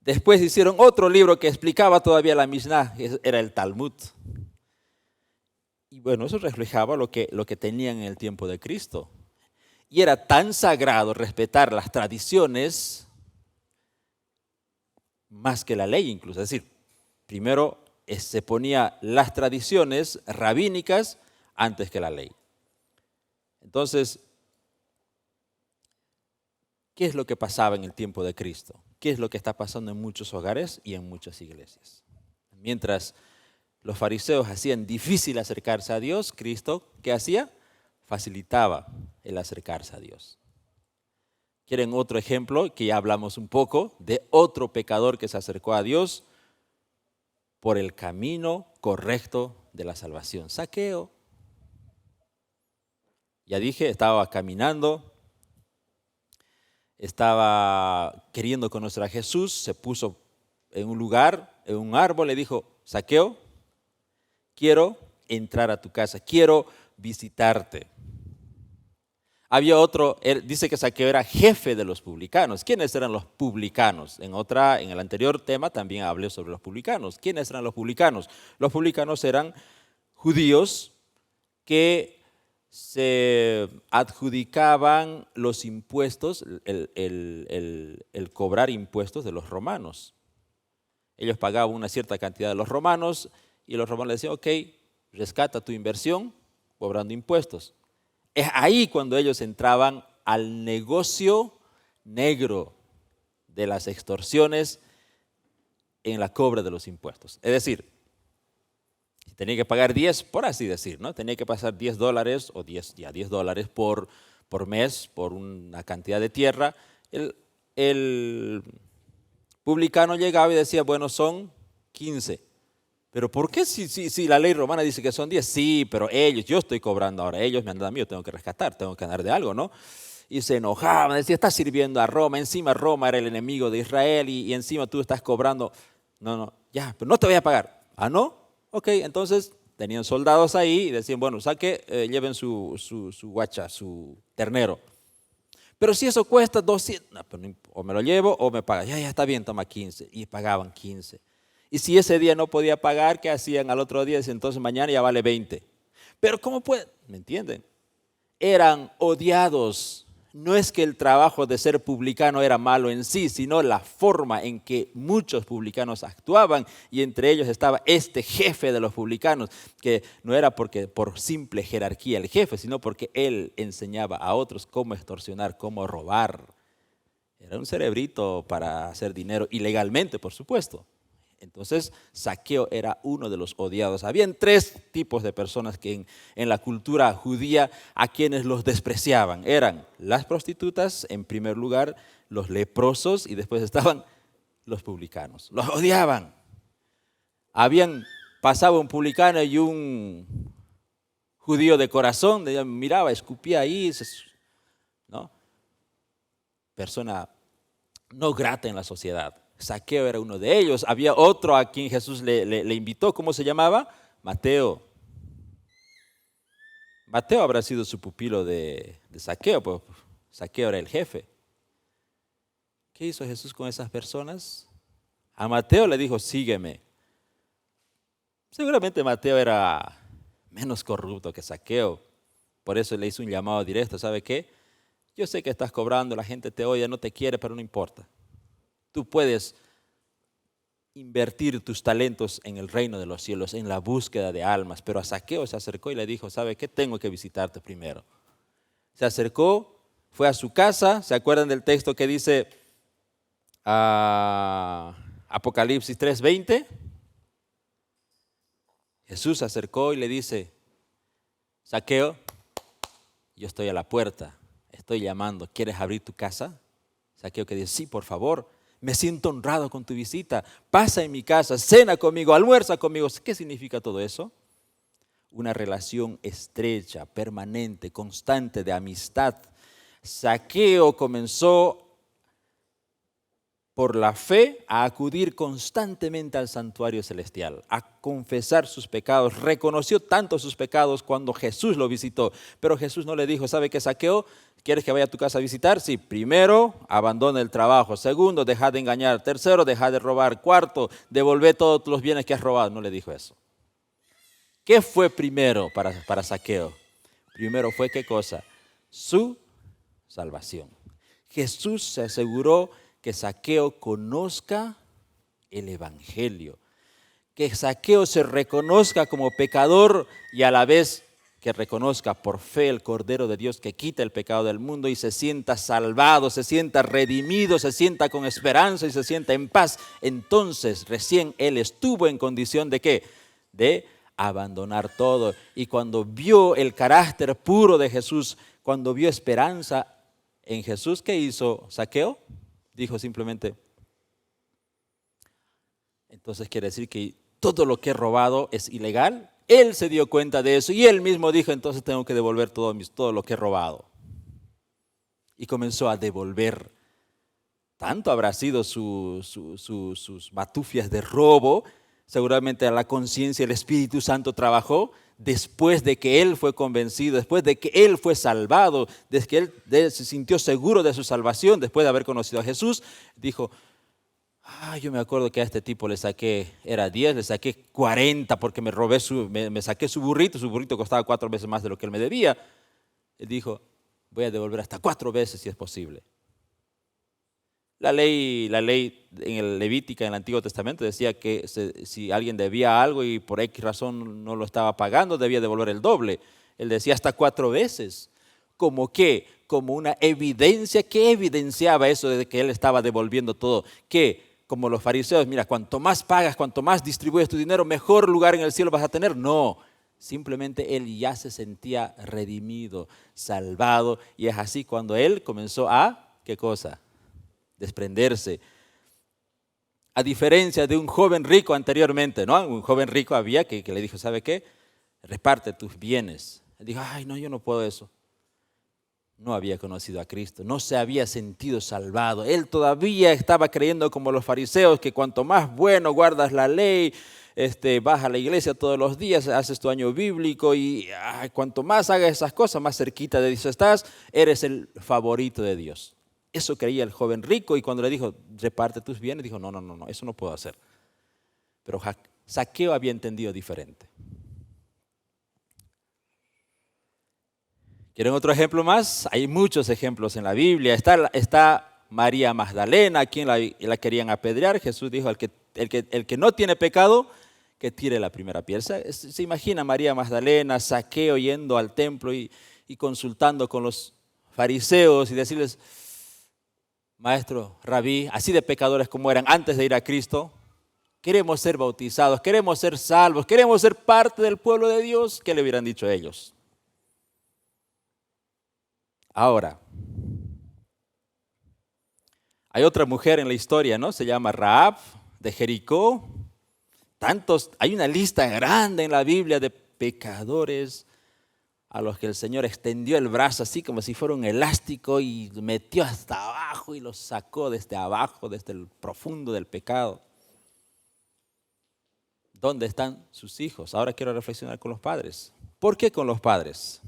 Después hicieron otro libro que explicaba todavía la Mishnah, era el Talmud. Y bueno, eso reflejaba lo que tenían en el tiempo de Cristo. Y era tan sagrado respetar las tradiciones más que la ley incluso. Es decir, primero se ponía las tradiciones rabínicas antes que la ley. Entonces, ¿qué es lo que pasaba en el tiempo de Cristo? ¿Qué es lo que está pasando en muchos hogares y en muchas iglesias? Mientras los fariseos hacían difícil acercarse a Dios, Cristo, ¿qué hacía? Facilitaba el acercarse a Dios. ¿Quieren otro ejemplo? Que ya hablamos un poco de otro pecador que se acercó a Dios por el camino correcto de la salvación. Zaqueo. Ya dije, estaba caminando, estaba queriendo conocer a Jesús, se puso en un lugar, en un árbol, le dijo, Zaqueo, quiero entrar a tu casa, quiero visitarte. Había otro, dice que Zaqueo era jefe de los publicanos. ¿Quiénes eran los publicanos? En el anterior tema también hablé sobre los publicanos. ¿Quiénes eran los publicanos? Los publicanos eran judíos que se adjudicaban los impuestos, el cobrar impuestos de los romanos. Ellos pagaban una cierta cantidad de los romanos y los romanos les decían, ok, rescata tu inversión cobrando impuestos. Es ahí cuando ellos entraban al negocio negro de las extorsiones en la cobra de los impuestos. Es decir, tenía que pagar 10, por así decir, ¿no? Tenía que pasar $10 o $10 por mes por una cantidad de tierra. El publicano llegaba y decía, bueno, son 15. ¿Pero por qué si la ley romana dice que son 10? Sí, pero yo estoy cobrando ahora, ellos me han dado a mí, yo tengo que rescatar, tengo que dar de algo, ¿no? Y se enojaban, decía, estás sirviendo a Roma, encima Roma era el enemigo de Israel y encima tú estás cobrando. No, ya, pero no te voy a pagar. ¿Ah, no? Ok, entonces tenían soldados ahí y decían, bueno, lleven su guacha, su ternero. Pero si eso cuesta 200, no, pero o me lo llevo o me pagas. Ya está bien, toma 15. Y pagaban 15. Y si ese día no podía pagar, ¿qué hacían al otro día? Decían, entonces mañana ya vale 20. Pero ¿cómo pueden? ¿Me entienden? Eran odiados. No es que el trabajo de ser publicano era malo en sí, sino la forma en que muchos publicanos actuaban, y entre ellos estaba este jefe de los publicanos, que no era porque por simple jerarquía el jefe, sino porque él enseñaba a otros cómo extorsionar, cómo robar. Era un cerebrito para hacer dinero ilegalmente, por supuesto. Entonces, Zaqueo era uno de los odiados. Habían 3 tipos de personas que en la cultura judía a quienes los despreciaban. Eran las prostitutas, en primer lugar, los leprosos y después estaban los publicanos. Los odiaban. Pasaba un publicano y un judío de corazón, miraba, escupía ahí, ¿no? Persona no grata en la sociedad. Zaqueo era uno de ellos. Había otro a quien Jesús le invitó. ¿Cómo se llamaba? Mateo. Mateo habrá sido su pupilo de Zaqueo, pues Zaqueo era el jefe. ¿Qué hizo Jesús con esas personas? A Mateo le dijo, sígueme. Seguramente Mateo era menos corrupto que Zaqueo. Por eso le hizo un llamado directo. ¿Sabe qué? Yo sé que estás cobrando, la gente te odia, no te quiere, pero no importa. Tú puedes invertir tus talentos en el reino de los cielos, en la búsqueda de almas. Pero a Zaqueo se acercó y le dijo, ¿sabe qué? Tengo que visitarte primero. Se acercó, fue a su casa. ¿Se acuerdan del texto que dice Apocalipsis 3:20? Jesús se acercó y le dice, Zaqueo, yo estoy a la puerta, estoy llamando, ¿quieres abrir tu casa? Zaqueo que dice, sí, por favor, me siento honrado con tu visita, pasa en mi casa, cena conmigo, almuerza conmigo. ¿Qué significa todo eso? Una relación estrecha, permanente, constante de amistad. Zaqueo comenzó por la fe a acudir constantemente al santuario celestial, a confesar sus pecados. Reconoció tanto sus pecados cuando Jesús lo visitó, pero Jesús no le dijo, ¿sabe qué, Zaqueo? ¿Quieres que vaya a tu casa a visitar? Sí, primero, abandona el trabajo. Segundo, deja de engañar. Tercero, deja de robar. Cuarto, devolver todos los bienes que has robado. No le dijo eso. ¿Qué fue primero para Zaqueo? Primero fue, ¿qué cosa? Su salvación. Jesús se aseguró que Zaqueo conozca el evangelio, que Zaqueo se reconozca como pecador y a la vez que reconozca por fe el Cordero de Dios que quita el pecado del mundo y se sienta salvado, se sienta redimido, se sienta con esperanza y se sienta en paz. Entonces recién él estuvo en condición de ¿qué? De abandonar todo. Y cuando vio el carácter puro de Jesús, cuando vio esperanza en Jesús, ¿qué hizo Zaqueo? Dijo simplemente, entonces quiere decir que todo lo que he robado es ilegal. Él se dio cuenta de eso y él mismo dijo, entonces tengo que devolver todo lo que he robado. Y comenzó a devolver. Tanto habrá sido sus batufias de robo, seguramente a la conciencia el Espíritu Santo trabajó después de que él fue convencido, después de que él fue salvado, desde que él se sintió seguro de su salvación, después de haber conocido a Jesús, dijo, yo me acuerdo que a este tipo le saqué, era 10, le saqué 40 porque me robé me saqué su burrito costaba 4 veces más de lo que él me debía. Él dijo, voy a devolver hasta 4 veces si es posible. La ley en el Levítica, en el Antiguo Testamento, decía que si alguien debía algo y por X razón no lo estaba pagando, debía devolver el doble. Él decía hasta 4 veces. ¿Cómo qué? Como una evidencia. ¿Qué evidenciaba eso de que él estaba devolviendo todo? ¿Qué? Como los fariseos, mira, cuanto más pagas, cuanto más distribuyes tu dinero, mejor lugar en el cielo vas a tener. No, simplemente él ya se sentía redimido, salvado. Y es así cuando él comenzó a, ¿qué cosa? Desprenderse. A diferencia de un joven rico anteriormente, ¿no? Un joven rico había que le dijo, ¿sabe qué? Reparte tus bienes. Él dijo, no, yo no puedo eso. No había conocido a Cristo, no se había sentido salvado. Él todavía estaba creyendo como los fariseos, que cuanto más bueno guardas la ley, vas a la iglesia todos los días, haces tu año bíblico y cuanto más hagas esas cosas, más cerquita de Dios estás, eres el favorito de Dios. Eso creía el joven rico y cuando le dijo, reparte tus bienes, dijo, no, eso no puedo hacer. Pero Zaqueo había entendido diferente. ¿Quieren otro ejemplo más? Hay muchos ejemplos en la Biblia. Está María Magdalena, a quien la querían apedrear. Jesús dijo, el que no tiene pecado, que tire la primera piedra. Se imagina María Magdalena, Zaqueo yendo al templo y consultando con los fariseos y decirles, maestro, rabí, así de pecadores como eran antes de ir a Cristo, queremos ser bautizados, queremos ser salvos, queremos ser parte del pueblo de Dios. ¿Qué le hubieran dicho a ellos? Ahora, hay otra mujer en la historia, ¿no? Se llama Rahab de Jericó. Hay una lista grande en la Biblia de pecadores a los que el Señor extendió el brazo así como si fuera un elástico y metió hasta abajo y los sacó desde abajo, desde el profundo del pecado. ¿Dónde están sus hijos? Ahora quiero reflexionar con los padres. ¿Por qué con los padres?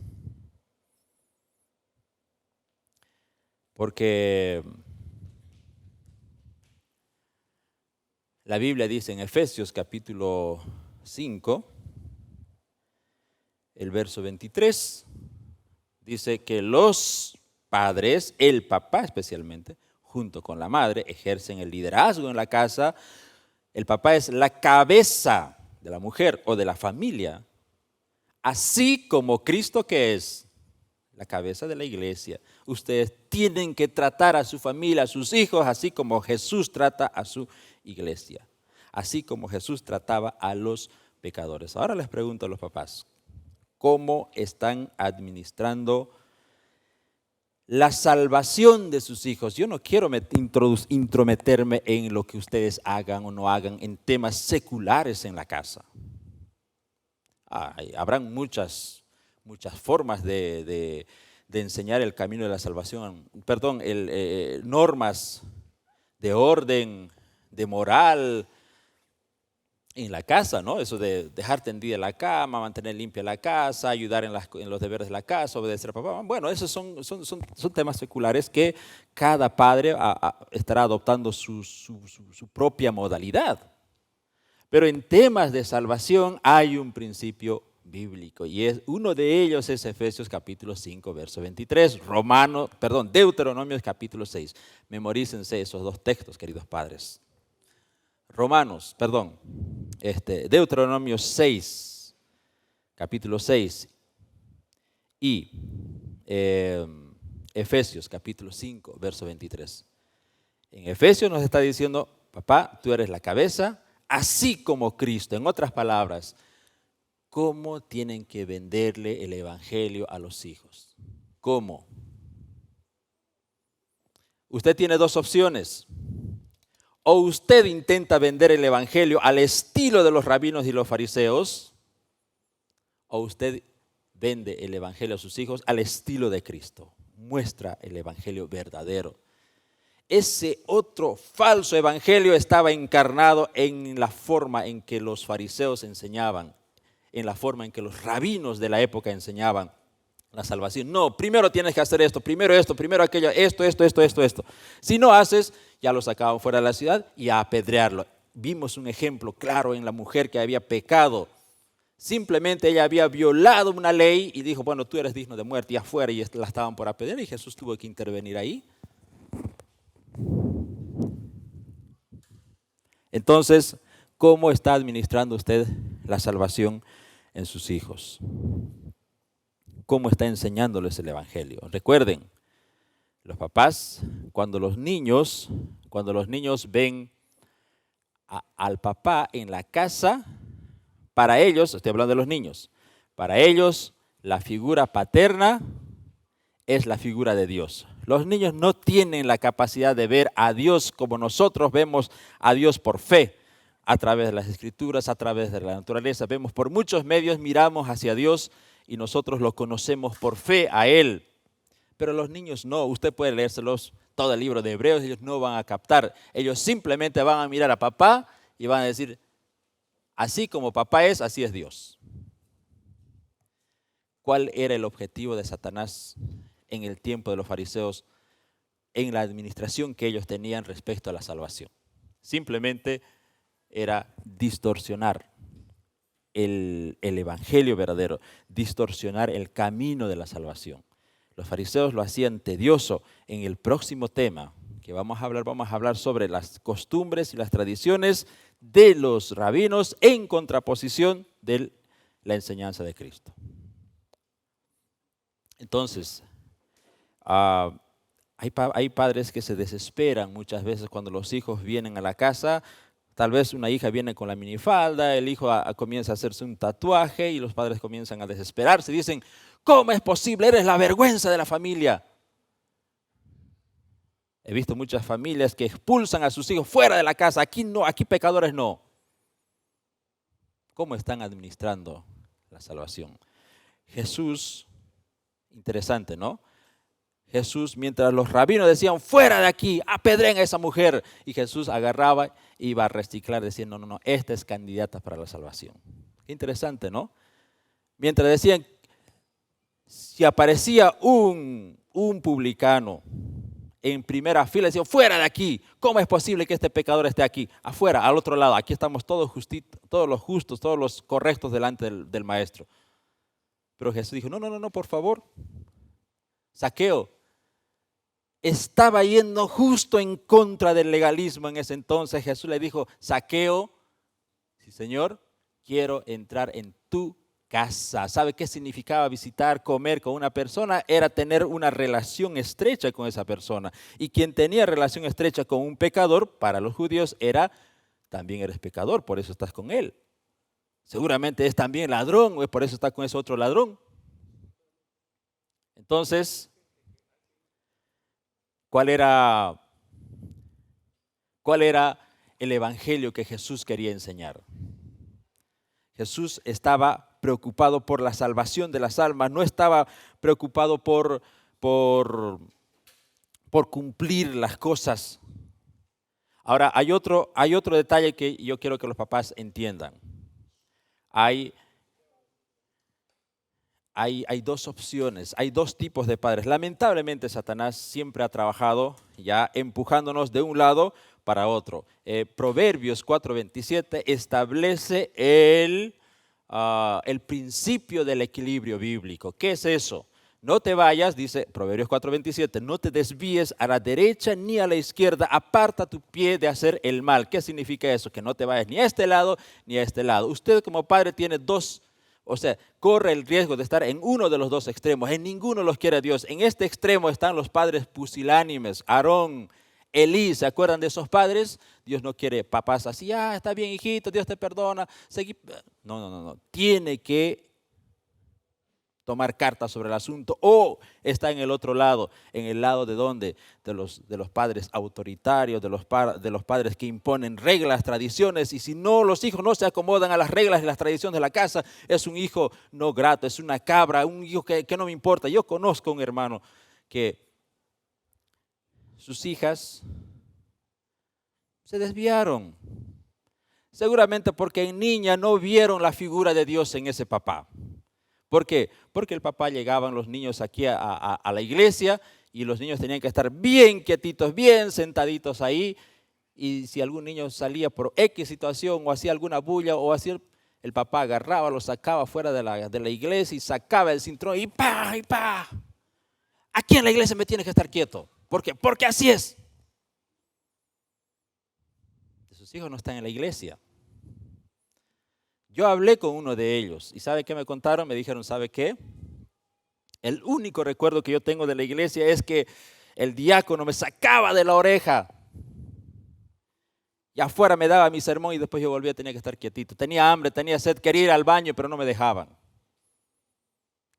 Porque la Biblia dice en Efesios capítulo 5, el verso 23, dice que los padres, el papá especialmente, junto con la madre, ejercen el liderazgo en la casa El papá es la cabeza de la mujer o de la familia, así como Cristo, que es la cabeza de la iglesia. Ustedes tienen que tratar a su familia, a sus hijos, así como Jesús trata a su iglesia, así como Jesús trataba a los pecadores. Ahora les pregunto a los papás, ¿cómo están administrando la salvación de sus hijos? Yo no quiero intrometerme en lo que ustedes hagan o no hagan en temas seculares en la casa. Habrán muchas formas de enseñar el camino de la salvación, normas de orden, de moral en la casa, ¿no? Eso de dejar tendida la cama, mantener limpia la casa, ayudar en los deberes de la casa, obedecer a papá. Bueno, esos son temas seculares que cada padre estará adoptando su propia modalidad. Pero en temas de salvación hay un principio bíblico y uno de ellos es Efesios capítulo 5, verso 23, Deuteronomio capítulo 6. Memorícense esos dos textos, queridos padres. Deuteronomio 6, capítulo 6 y Efesios capítulo 5, verso 23. En Efesios nos está diciendo, papá, tú eres la cabeza, así como Cristo. En otras palabras, ¿cómo tienen que venderle el evangelio a los hijos? ¿Cómo? Usted tiene dos opciones. O usted intenta vender el evangelio al estilo de los rabinos y los fariseos, o usted vende el evangelio a sus hijos al estilo de Cristo. Muestra el evangelio verdadero. Ese otro falso evangelio estaba encarnado en la forma en que los fariseos enseñaban, en la forma en que los rabinos de la época enseñaban la salvación. No, primero tienes que hacer esto, primero aquello, esto. Si no haces, ya lo sacaban fuera de la ciudad y a apedrearlo. Vimos un ejemplo claro en la mujer que había pecado. Simplemente ella había violado una ley y dijo, bueno, tú eres digno de muerte, y afuera, y la estaban por apedrear, y Jesús tuvo que intervenir ahí. Entonces, ¿cómo está administrando usted la salvación en sus hijos? ¿Cómo está enseñándoles el evangelio? Recuerden, los papás, cuando los niños ven al papá en la casa, para ellos, estoy hablando de los niños, para ellos la figura paterna es la figura de Dios. Los niños no tienen la capacidad de ver a Dios como nosotros vemos a Dios por fe, a través de las escrituras, a través de la naturaleza. Vemos por muchos medios, miramos hacia Dios y nosotros lo conocemos por fe a Él. Pero los niños no, usted puede leérselos todo el libro de Hebreos, ellos no van a captar. Ellos simplemente van a mirar a papá y van a decir, así como papá es, así es Dios. ¿Cuál era el objetivo de Satanás en el tiempo de los fariseos, en la administración que ellos tenían respecto a la salvación? Simplemente era distorsionar el evangelio verdadero, distorsionar el camino de la salvación. Los fariseos lo hacían tedioso. En el próximo tema que vamos a hablar sobre las costumbres y las tradiciones de los rabinos en contraposición de la enseñanza de Cristo. Entonces, hay padres que se desesperan muchas veces cuando los hijos vienen a la casa. Tal vez una hija viene con la minifalda, el hijo comienza a hacerse un tatuaje y los padres comienzan a desesperarse. Dicen, ¿cómo es posible? Eres la vergüenza de la familia. He visto muchas familias que expulsan a sus hijos fuera de la casa. Aquí no, aquí pecadores no. ¿Cómo están administrando la salvación? Jesús, interesante, ¿no? Jesús, mientras los rabinos decían, fuera de aquí, apedreen a esa mujer. Y Jesús agarraba, iba a reciclar, diciendo, no, esta es candidata para la salvación. Qué interesante, ¿no? Mientras decían, si aparecía un publicano en primera fila, decían, fuera de aquí, ¿cómo es posible que este pecador esté aquí? Afuera, al otro lado, aquí estamos todos los justos, todos los correctos delante del maestro. Pero Jesús dijo, no, por favor, Zaqueo, estaba yendo justo en contra del legalismo en ese entonces. Jesús le dijo, Zaqueo, sí Señor, quiero entrar en tu casa. ¿Sabe qué significaba visitar, comer con una persona? Era tener una relación estrecha con esa persona. Y quien tenía relación estrecha con un pecador, para los judíos, también eres pecador, por eso estás con él. Seguramente es también ladrón, o es por eso está con ese otro ladrón. Entonces, ¿cuál era el evangelio que Jesús quería enseñar? Jesús estaba preocupado por la salvación de las almas, no estaba preocupado por cumplir las cosas. Ahora, hay otro detalle que yo quiero que los papás entiendan. Hay dos opciones, hay dos tipos de padres. Lamentablemente, Satanás siempre ha trabajado ya empujándonos de un lado para otro. Proverbios 4:27 establece el principio del equilibrio bíblico. ¿Qué es eso? No te vayas, dice Proverbios 4:27, no te desvíes a la derecha ni a la izquierda, aparta tu pie de hacer el mal. ¿Qué significa eso? Que no te vayas ni a este lado ni a este lado. Usted como padre tiene corre el riesgo de estar en uno de los dos extremos. En ninguno los quiere Dios. En este extremo están los padres pusilánimes, Aarón, Elí. ¿Se acuerdan de esos padres? Dios no quiere papás así, está bien hijito, Dios te perdona. No. Tiene que tomar cartas sobre el asunto, o está en el otro lado, en el lado de ¿dónde? De los padres autoritarios, de los padres que imponen reglas, tradiciones, y si no, los hijos no se acomodan a las reglas y las tradiciones de la casa, es un hijo no grato, es una cabra, un hijo que no me importa. Yo conozco un hermano que sus hijas se desviaron, seguramente porque en niña no vieron la figura de Dios en ese papá. ¿Por qué? Porque el papá llegaban los niños aquí a la iglesia y los niños tenían que estar bien quietitos, bien sentaditos ahí. Y si algún niño salía por X situación o hacía alguna bulla o hacía, el papá agarraba, lo sacaba fuera de la iglesia y sacaba el cinturón y ¡pa! ¡Y pa! Aquí en la iglesia me tienes que estar quieto. ¿Por qué? Porque así es. Sus hijos no están en la iglesia. Yo hablé con uno de ellos y ¿sabe qué me contaron? Me dijeron, ¿sabe qué? El único recuerdo que yo tengo de la iglesia es que el diácono me sacaba de la oreja y afuera me daba mi sermón y después yo volvía, tenía que estar quietito. Tenía hambre, tenía sed, quería ir al baño, pero no me dejaban.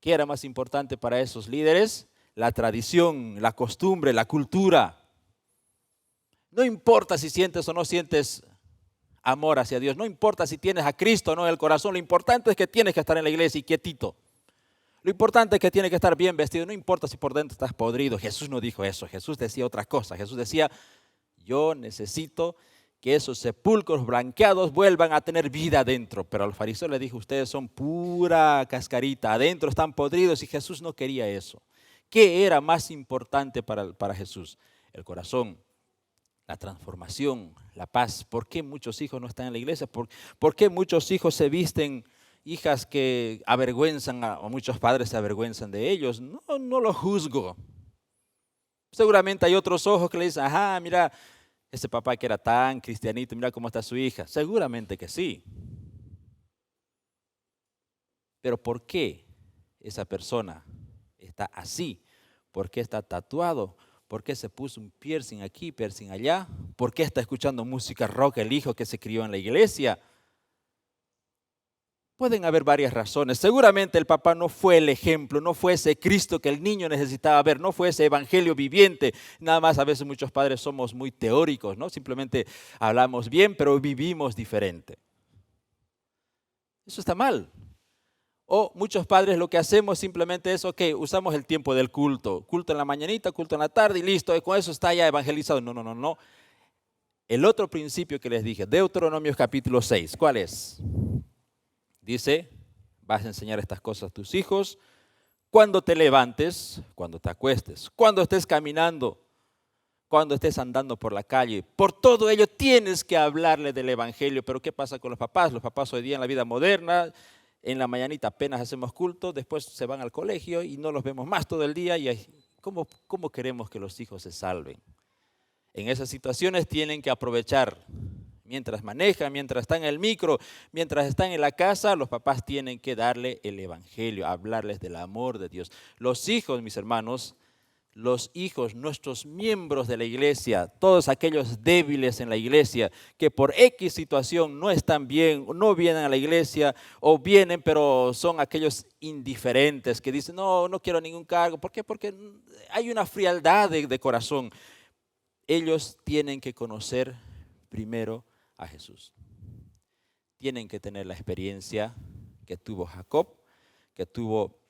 ¿Qué era más importante para esos líderes? La tradición, la costumbre, la cultura. No importa si sientes o no sientes amor hacia Dios. No importa si tienes a Cristo o no en el corazón. Lo importante es que tienes que estar en la iglesia y quietito. Lo importante es que tienes que estar bien vestido. No importa si por dentro estás podrido. Jesús no dijo eso. Jesús decía otra cosa. Jesús decía, yo necesito que esos sepulcros blanqueados vuelvan a tener vida adentro. Pero al fariseo le dijo, ustedes son pura cascarita. Adentro están podridos y Jesús no quería eso. ¿Qué era más importante para Jesús? El corazón. La transformación, la paz. ¿Por qué muchos hijos no están en la iglesia? ¿Por qué muchos hijos se visten, hijas que avergüenzan, o muchos padres se avergüenzan de ellos? No lo juzgo. Seguramente hay otros ojos que le dicen, mira, ese papá que era tan cristianito, mira cómo está su hija. Seguramente que sí. Pero ¿por qué esa persona está así? ¿Por qué está tatuado? ¿Por qué se puso un piercing aquí, piercing allá? ¿Por qué está escuchando música rock el hijo que se crió en la iglesia? Pueden haber varias razones. Seguramente el papá no fue el ejemplo, no fue ese Cristo que el niño necesitaba ver, no fue ese evangelio viviente. Nada más a veces muchos padres somos muy teóricos, ¿no? Simplemente hablamos bien, pero vivimos diferente. Eso está mal. O muchos padres lo que hacemos simplemente es, usamos el tiempo del culto. Culto en la mañanita, culto en la tarde y listo. Con eso está ya evangelizado. No. El otro principio que les dije, Deuteronomio capítulo 6, ¿cuál es? Dice, vas a enseñar estas cosas a tus hijos cuando te levantes, cuando te acuestes, cuando estés caminando, cuando estés andando por la calle. Por todo ello tienes que hablarle del evangelio. Pero ¿qué pasa con los papás? Los papás hoy día en la vida moderna, en la mañanita apenas hacemos culto, después se van al colegio y no los vemos más todo el día y ¿Cómo queremos que los hijos se salven? En esas situaciones tienen que aprovechar. Mientras manejan, mientras están en el micro, mientras están en la casa, los papás tienen que darle el evangelio, hablarles del amor de Dios. Los hijos, mis hermanos, los hijos, nuestros miembros de la iglesia, todos aquellos débiles en la iglesia que por X situación no están bien, no vienen a la iglesia o vienen pero son aquellos indiferentes que dicen no quiero ningún cargo. ¿Por qué? Porque hay una frialdad de corazón. Ellos tienen que conocer primero a Jesús. Tienen que tener la experiencia que tuvo Jacob, que tuvo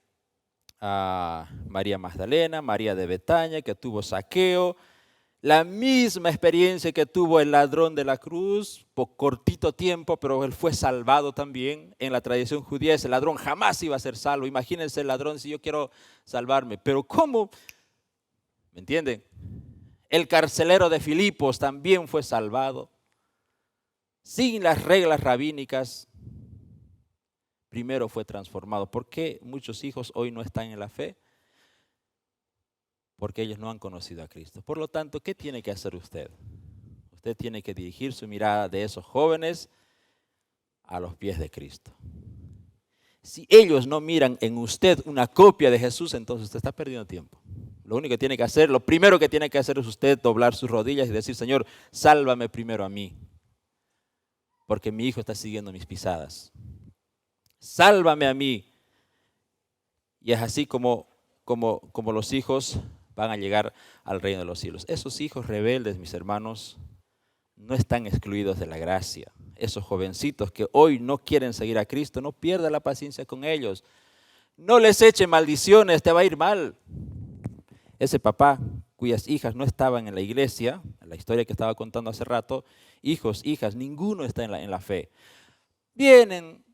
María Magdalena, María de Betania, que tuvo Zaqueo, la misma experiencia que tuvo el ladrón de la cruz, por cortito tiempo, pero él fue salvado también. En la tradición judía ese ladrón jamás iba a ser salvo. Imagínense el ladrón si yo quiero salvarme, pero ¿cómo? ¿Me entienden? El carcelero de Filipos también fue salvado. Sin las reglas rabínicas, primero fue transformado. ¿Por qué muchos hijos hoy no están en la fe? Porque ellos no han conocido a Cristo. Por lo tanto, ¿qué tiene que hacer usted? Usted tiene que dirigir su mirada de esos jóvenes a los pies de Cristo. Si ellos no miran en usted una copia de Jesús, entonces usted está perdiendo tiempo. Lo único que tiene que hacer, lo primero que tiene que hacer es usted doblar sus rodillas y decir, Señor, sálvame primero a mí, porque mi hijo está siguiendo mis pisadas. Sálvame a mí. Y es así como los hijos van a llegar al reino de los cielos. Esos hijos rebeldes, mis hermanos, no están excluidos de la gracia. Esos jovencitos que hoy no quieren seguir a Cristo, no pierda la paciencia con ellos. No les eche maldiciones, te va a ir mal. Ese papá cuyas hijas no estaban en la iglesia, en la historia que estaba contando hace rato, hijos, hijas, ninguno está en la fe. Vienen,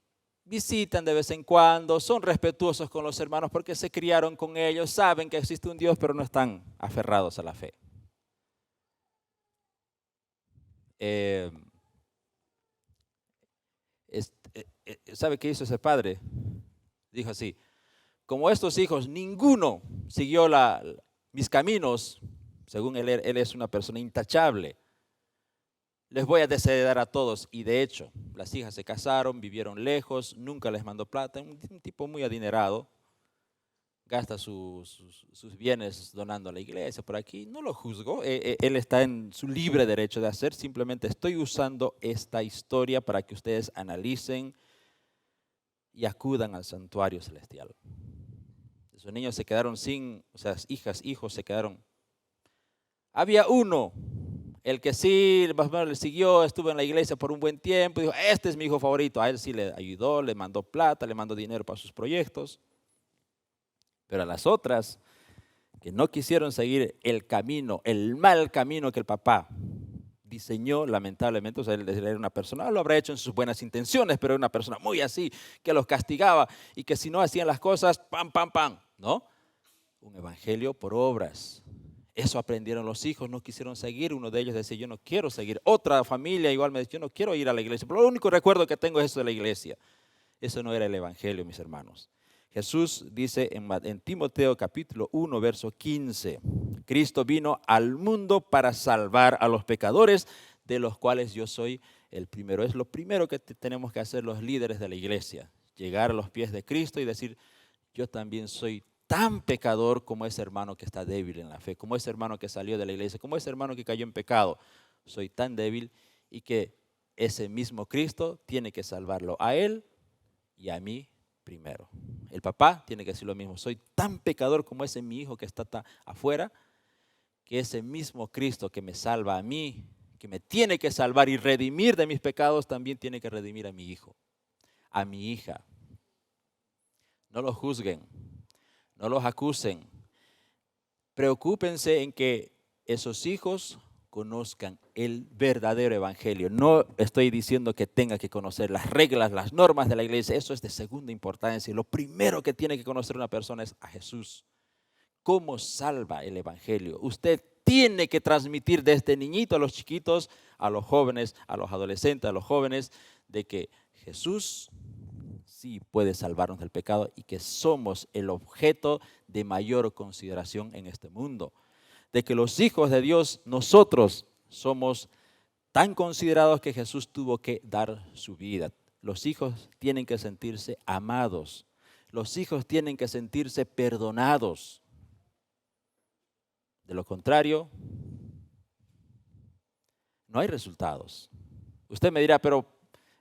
visitan de vez en cuando, son respetuosos con los hermanos porque se criaron con ellos, saben que existe un Dios, pero no están aferrados a la fe. ¿Sabe qué hizo ese padre? Dijo así, como estos hijos, ninguno siguió mis caminos, según él es una persona intachable, les voy a desheredar a todos. Y de hecho, las hijas se casaron, vivieron lejos, nunca les mandó plata, un tipo muy adinerado, gasta sus bienes donando a la iglesia por aquí. No lo juzgo, él está en su libre derecho de hacer, simplemente estoy usando esta historia para que ustedes analicen y acudan al santuario celestial. Esos niños se quedaron sin, o sea, hijas, hijos se quedaron. Había uno, el que sí, más o menos le siguió, estuvo en la iglesia por un buen tiempo, dijo, este es mi hijo favorito. A él sí le ayudó, le mandó plata, le mandó dinero para sus proyectos. Pero a las otras, que no quisieron seguir el camino, el mal camino que el papá diseñó, lamentablemente, o sea, él era una persona, lo habrá hecho en sus buenas intenciones, pero era una persona muy así, que los castigaba y que si no hacían las cosas, pam, pam, pam, ¿no? Un evangelio por obras. Eso aprendieron los hijos, no quisieron seguir. Uno de ellos decía, yo no quiero seguir. Otra familia igual me decía, yo no quiero ir a la iglesia. Pero lo único recuerdo que tengo es eso de la iglesia. Eso no era el evangelio, mis hermanos. Jesús dice en Timoteo capítulo 1, verso 15, Cristo vino al mundo para salvar a los pecadores, de los cuales yo soy el primero. Es lo primero que tenemos que hacer los líderes de la iglesia, llegar a los pies de Cristo y decir, yo también soy tan pecador como ese hermano que está débil en la fe, como ese hermano que salió de la iglesia, como ese hermano que cayó en pecado. Soy tan débil y que ese mismo Cristo tiene que salvarlo a él y a mí primero. El papá tiene que decir lo mismo. Soy tan pecador como ese mi hijo que está afuera, que ese mismo Cristo que me salva a mí, que me tiene que salvar y redimir de mis pecados, también tiene que redimir a mi hijo, a mi hija. No los juzguen, no los acusen. Preocúpense en que esos hijos conozcan el verdadero evangelio. No estoy diciendo que tenga que conocer las reglas, las normas de la iglesia. Eso es de segunda importancia. Lo primero que tiene que conocer una persona es a Jesús. ¿Cómo salva el evangelio? Usted tiene que transmitir desde niñito a los chiquitos, a los jóvenes, a los adolescentes, a los jóvenes, de que Jesús sí puede salvarnos del pecado y que somos el objeto de mayor consideración en este mundo. De que los hijos de Dios, nosotros somos tan considerados que Jesús tuvo que dar su vida. Los hijos tienen que sentirse amados. Los hijos tienen que sentirse perdonados. De lo contrario, no hay resultados. Usted me dirá, pero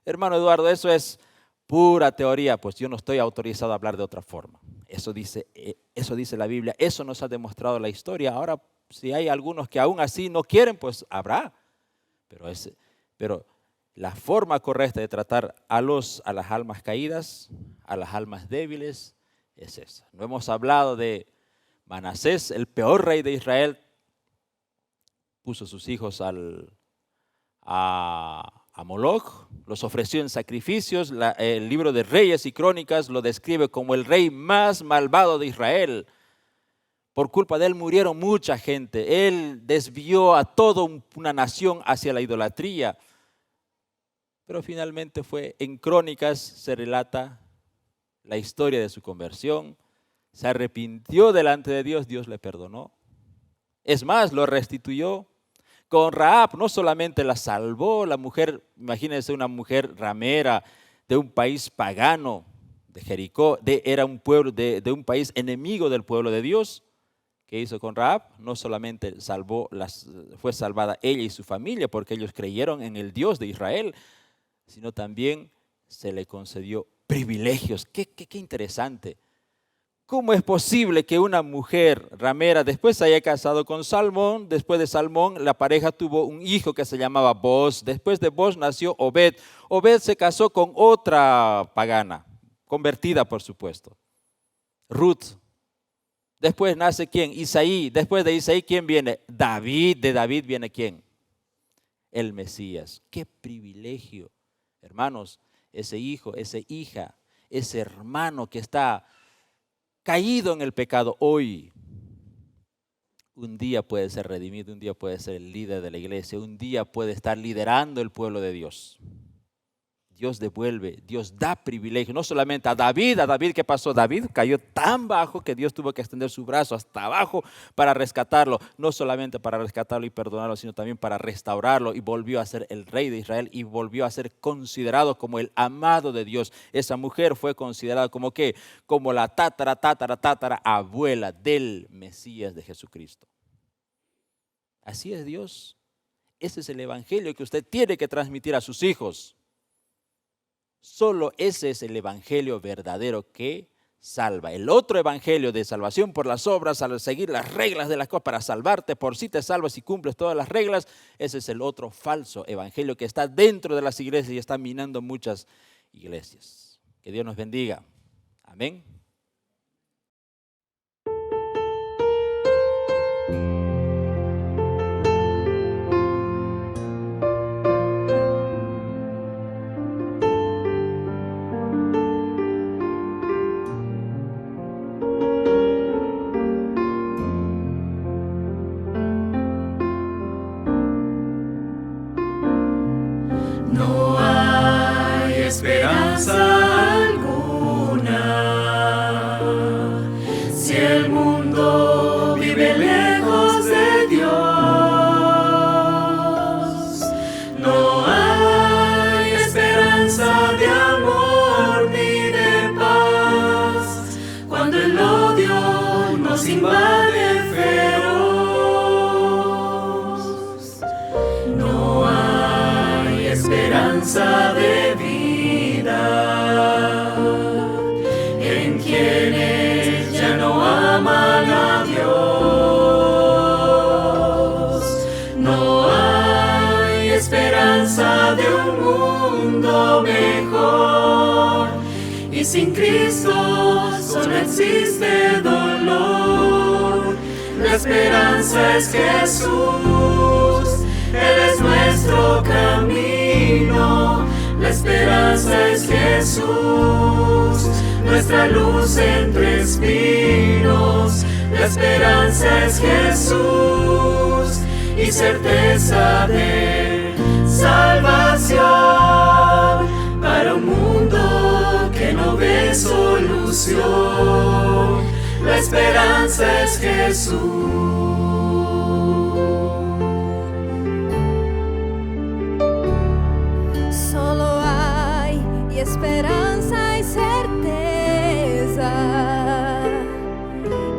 hermano Eduardo, eso es pura teoría. Pues yo no estoy autorizado a hablar de otra forma. Eso dice la Biblia, eso nos ha demostrado la historia. Ahora, si hay algunos que aún así no quieren, pues habrá. Pero la forma correcta de tratar a las almas caídas, a las almas débiles, es esa. No hemos hablado de Manasés, el peor rey de Israel, puso sus hijos a Moloch, los ofreció en sacrificios. El libro de Reyes y Crónicas lo describe como el rey más malvado de Israel. Por culpa de él murieron mucha gente. Él desvió a toda una nación hacia la idolatría. Pero finalmente en Crónicas se relata la historia de su conversión. Se arrepintió delante de Dios, Dios le perdonó. Es más, lo restituyó. Con Rahab no solamente la salvó, la mujer, imagínense una mujer ramera de un país pagano, de Jericó, era un pueblo de un país enemigo del pueblo de Dios. ¿Qué hizo con Rahab? No solamente fue salvada ella y su familia porque ellos creyeron en el Dios de Israel, sino también se le concedió privilegios. Qué interesante. ¿Cómo es posible que una mujer ramera después se haya casado con Salmón? Después de Salmón, la pareja tuvo un hijo que se llamaba Boz. Después de Boz nació Obed. Obed se casó con otra pagana, convertida por supuesto, Ruth. Después nace ¿quién? Isaí. Después de Isaí, ¿quién viene? David. De David viene ¿quién? El Mesías. ¡Qué privilegio! Hermanos, ese hijo, esa hija, ese hermano que está caído en el pecado hoy, un día puede ser redimido, un día puede ser el líder de la iglesia, un día puede estar liderando el pueblo de Dios. Dios devuelve, Dios da privilegio, no solamente a David. ¿Qué pasó? David cayó tan bajo que Dios tuvo que extender su brazo hasta abajo para rescatarlo, no solamente para rescatarlo y perdonarlo, sino también para restaurarlo, y volvió a ser el rey de Israel y volvió a ser considerado como el amado de Dios. Esa mujer fue considerada como ¿qué? Como la tatara abuela del Mesías de Jesucristo. Así es Dios. Ese es el evangelio que usted tiene que transmitir a sus hijos. Solo ese es el evangelio verdadero que salva. El otro evangelio de salvación por las obras, al seguir las reglas de las cosas para salvarte, por si te salvas y cumples todas las reglas, ese es el otro falso evangelio que está dentro de las iglesias y está minando muchas iglesias. Que Dios nos bendiga. Amén. No hay esperanza alguna si el mundo vive lejos de Dios. No hay esperanza de amor ni de paz cuando el odio nos invade feroz. No hay esperanza de vida en quienes ya no aman a Dios. No hay esperanza de un mundo mejor, y sin Cristo solo existe dolor. La esperanza es Jesús, Él es nuestro camino. La esperanza es Jesús, nuestra luz entre espinos. La esperanza es Jesús y certeza de salvación para un mundo que no ve solución. La esperanza es Jesús. Solo hay esperanza y certeza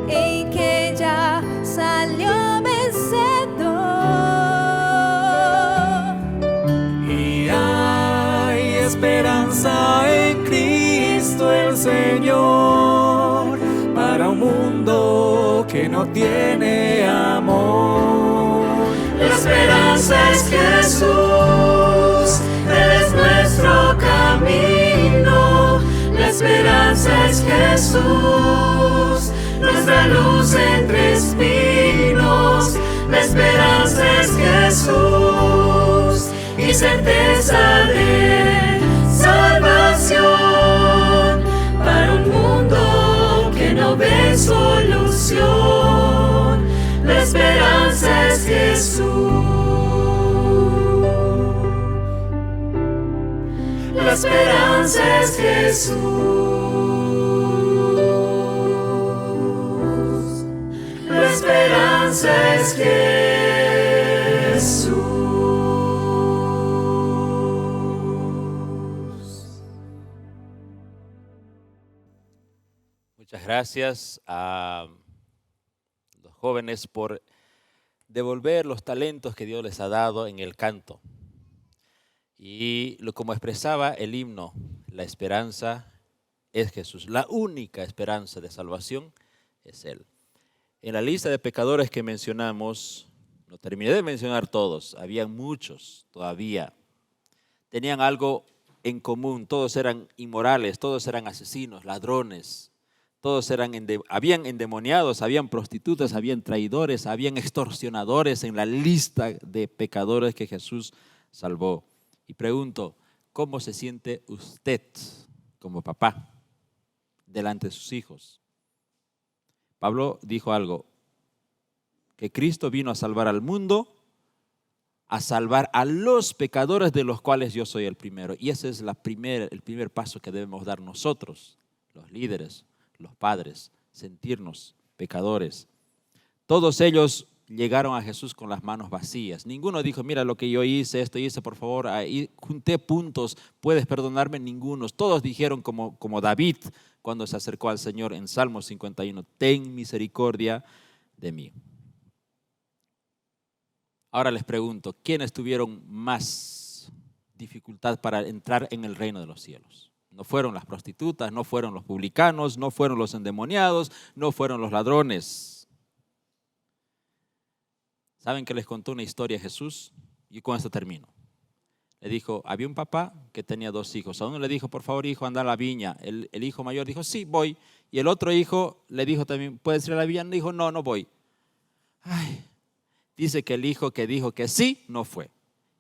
en que ya salió vencedor. Y hay esperanza en Cristo el Señor para un mundo que no tiene amor. La esperanza es Jesús, Él es nuestro camino. La esperanza es Jesús, nuestra luz entre espinos. La esperanza es Jesús y certeza de salvación para un mundo que no ve solución. La esperanza es Jesús. La esperanza es Jesús. La esperanza es Jesús. Muchas gracias a los jóvenes por devolver los talentos que Dios les ha dado en el canto. Y como expresaba el himno, la esperanza es Jesús. La única esperanza de salvación es Él. En la lista de pecadores que mencionamos, no terminé de mencionar todos, habían muchos todavía. Tenían algo en común, todos eran inmorales, todos eran asesinos, ladrones, todos habían endemoniados, habían prostitutas, habían traidores, habían extorsionadores en la lista de pecadores que Jesús salvó. Y pregunto, ¿cómo se siente usted como papá delante de sus hijos? Pablo dijo algo, que Cristo vino a salvar al mundo, a salvar a los pecadores de los cuales yo soy el primero. Y ese es el primer paso que debemos dar nosotros, los líderes, los padres, sentirnos pecadores. Todos ellos llegaron a Jesús con las manos vacías. Ninguno dijo, mira lo que yo hice, esto hice, por favor, ahí junté puntos, ¿puedes perdonarme? Ninguno. Todos dijeron como David cuando se acercó al Señor en Salmo 51, ten misericordia de mí. Ahora les pregunto, ¿quiénes tuvieron más dificultad para entrar en el reino de los cielos? No fueron las prostitutas, no fueron los publicanos, no fueron los endemoniados, no fueron los ladrones. ¿Saben que les contó una historia Jesús? Y con esto termino. Le dijo, había un papá que tenía 2 hijos. A uno le dijo, por favor, hijo, anda a la viña. El hijo mayor dijo, sí, voy. Y el otro hijo le dijo también, ¿puedes ir a la viña? Le dijo, no, no voy. Ay, dice que el hijo que dijo que sí, no fue.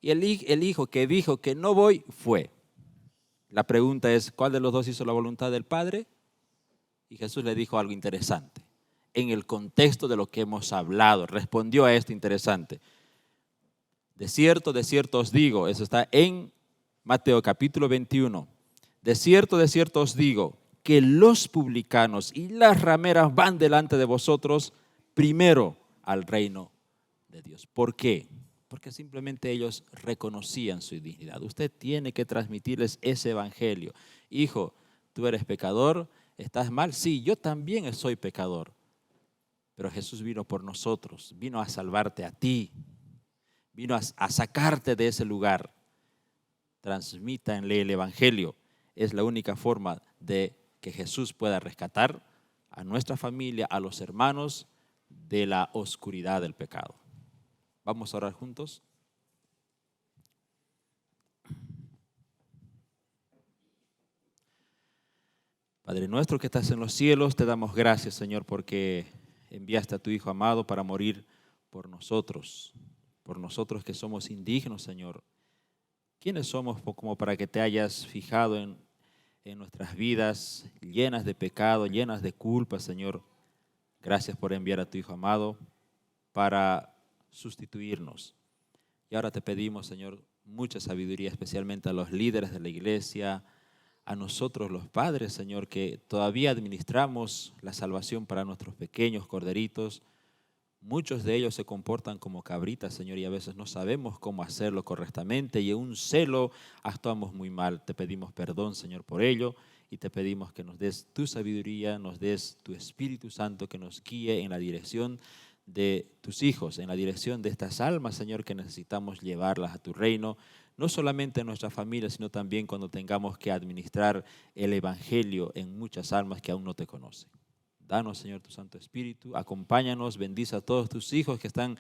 Y el hijo que dijo que no voy, fue. La pregunta es, ¿cuál de los dos hizo la voluntad del Padre? Y Jesús le dijo algo interesante. En el contexto de lo que hemos hablado, respondió a esto interesante. De cierto os digo, eso está en Mateo capítulo 21. De cierto os digo, que los publicanos y las rameras van delante de vosotros primero al reino de Dios. ¿Por qué? Porque simplemente ellos reconocían su dignidad. Usted tiene que transmitirles ese evangelio. Hijo, tú eres pecador, ¿estás mal? Sí, yo también soy pecador. Pero Jesús vino por nosotros, vino a salvarte a ti, vino a sacarte de ese lugar. Transmítanle el evangelio. Es la única forma de que Jesús pueda rescatar a nuestra familia, a los hermanos de la oscuridad del pecado. Vamos a orar juntos. Padre nuestro que estás en los cielos, te damos gracias, Señor, porque enviaste a tu Hijo amado para morir por nosotros que somos indignos, Señor. ¿Quiénes somos como para que te hayas fijado en nuestras vidas llenas de pecado, llenas de culpa, Señor? Gracias por enviar a tu Hijo amado para sustituirnos. Y ahora te pedimos, Señor, mucha sabiduría, especialmente a los líderes de la iglesia, a nosotros los padres, Señor, que todavía administramos la salvación para nuestros pequeños corderitos. Muchos de ellos se comportan como cabritas, Señor, y a veces no sabemos cómo hacerlo correctamente y en un celo actuamos muy mal. Te pedimos perdón, Señor, por ello y te pedimos que nos des tu sabiduría, nos des tu Espíritu Santo que nos guíe en la dirección de tus hijos, en la dirección de estas almas, Señor, que necesitamos llevarlas a tu reino, no solamente en nuestra familia, sino también cuando tengamos que administrar el Evangelio en muchas almas que aún no te conocen. Danos, Señor, tu Santo Espíritu, acompáñanos, bendice a todos tus hijos que están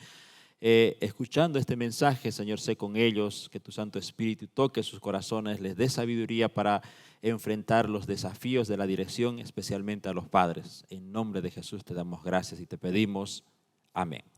escuchando este mensaje, Señor, sé con ellos, que tu Santo Espíritu toque sus corazones, les dé sabiduría para enfrentar los desafíos de la dirección, especialmente a los padres. En nombre de Jesús te damos gracias y te pedimos, amén.